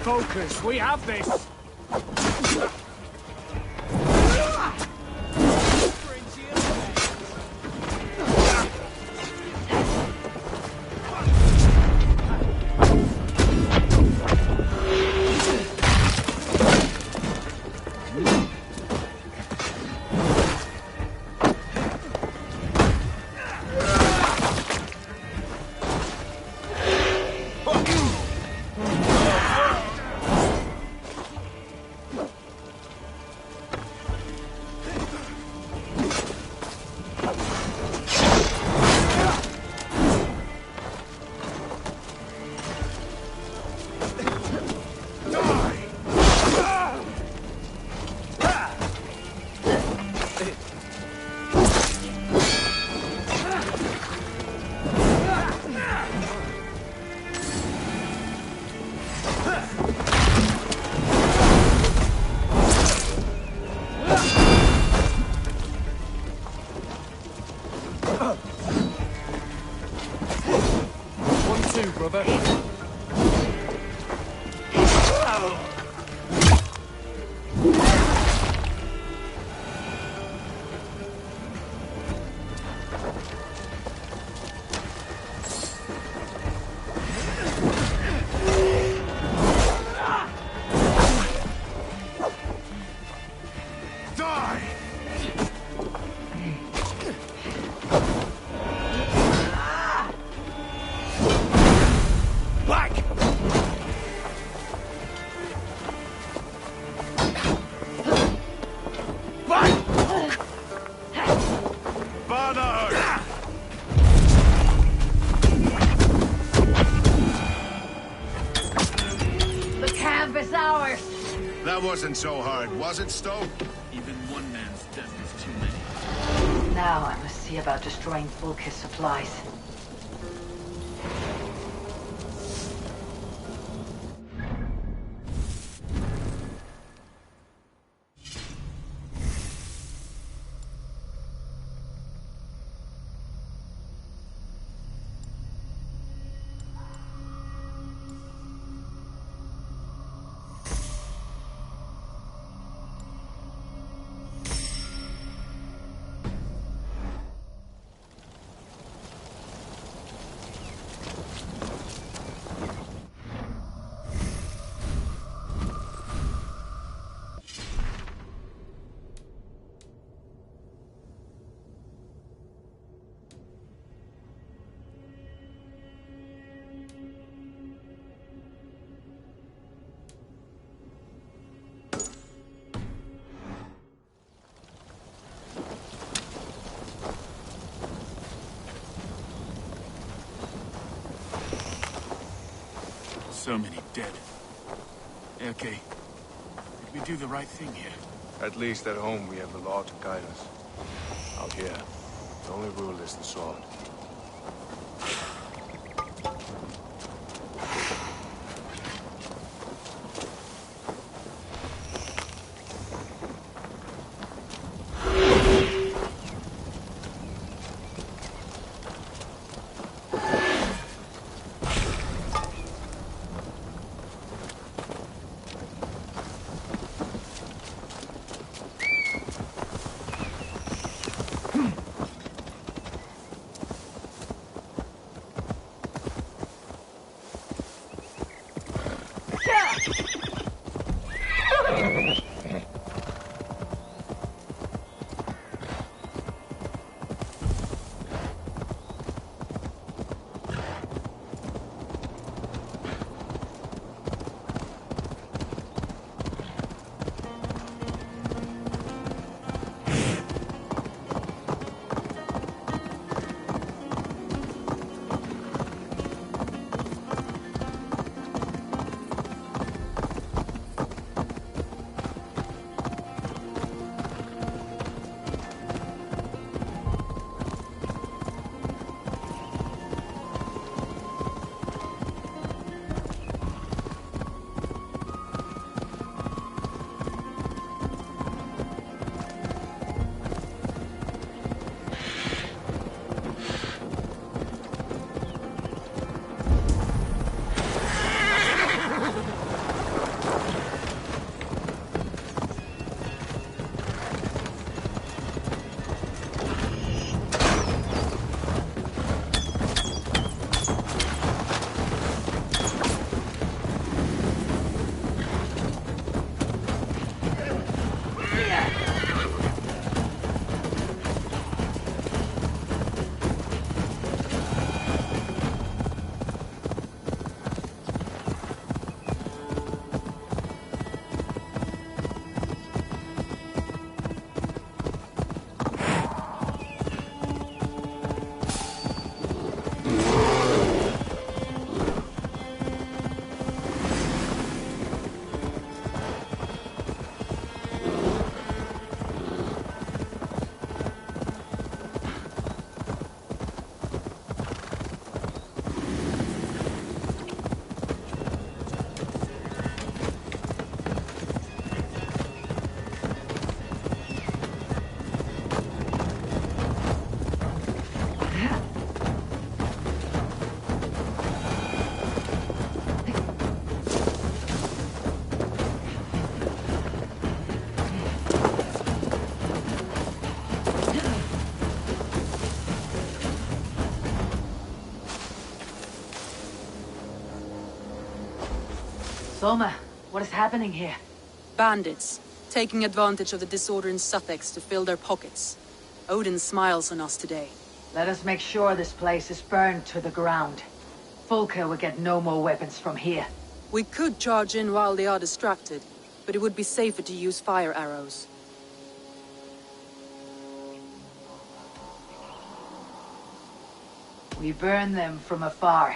Focus, we have this! That wasn't so hard, was it, Stowe? Even one man's death is too many. Now I must see about destroying Fulk's supplies. So many dead. Okay. We do the right thing here. At least at home we have the law to guide us. Out here, the only rule is the sword. Soma, what is happening here? Bandits, taking advantage of the disorder in Sussex to fill their pockets. Odin smiles on us today. Let us make sure this place is burned to the ground. Volker will get no more weapons from here. We could charge in while they are distracted, but it would be safer to use fire arrows. We burn them from afar.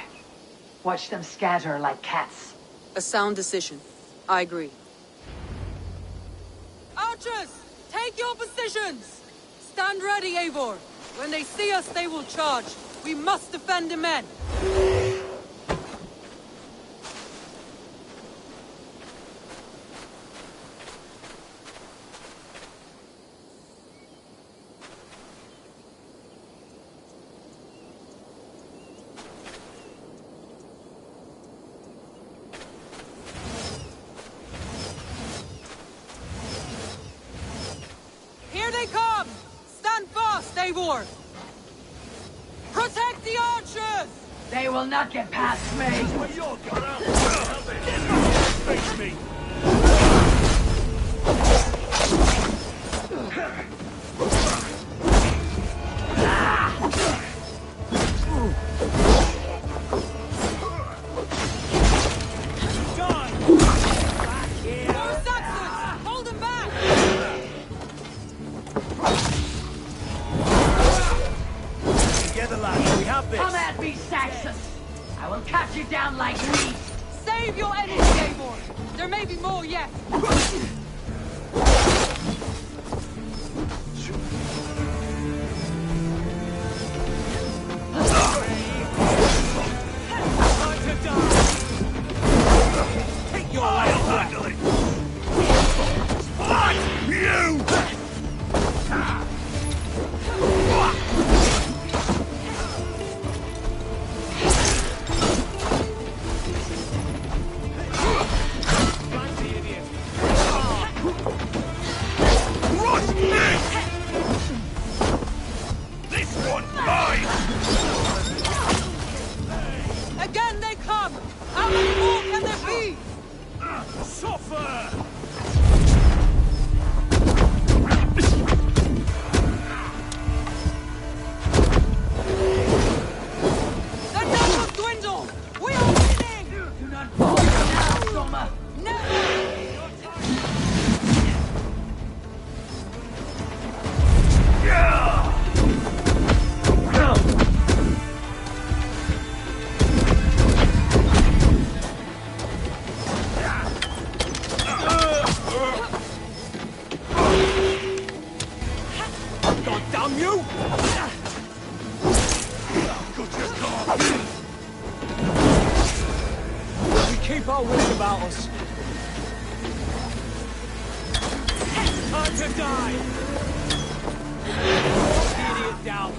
Watch them scatter like cats. A sound decision. I agree. Archers! Take your positions! Stand ready, Eivor! When they see us, they will charge. We must defend the men! Eivor! Protect the archers! They will not get past me! Face me! Come at me, Saxon! I will cut you down like meat! Save your energy, Eivor! There may be more yet! Damn you! We keep our wits about us. Time to die! Knock the idiot down.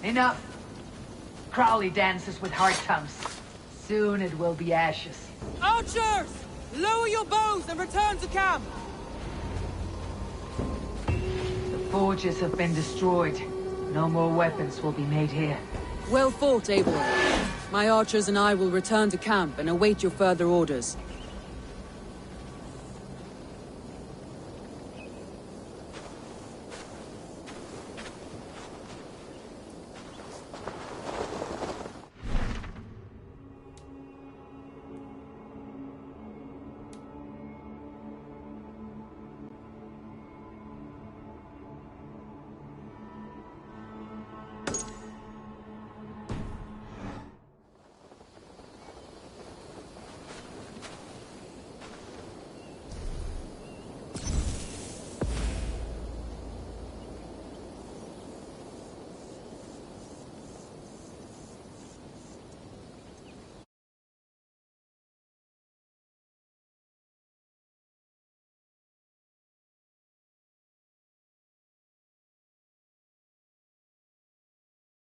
Enough. Crowley dances with heart tongues. Soon it will be ashes. Archers! Lower your bows and return to camp! The forges have been destroyed. No more weapons will be made here. Well fought, Eivor. My archers and I will return to camp and await your further orders.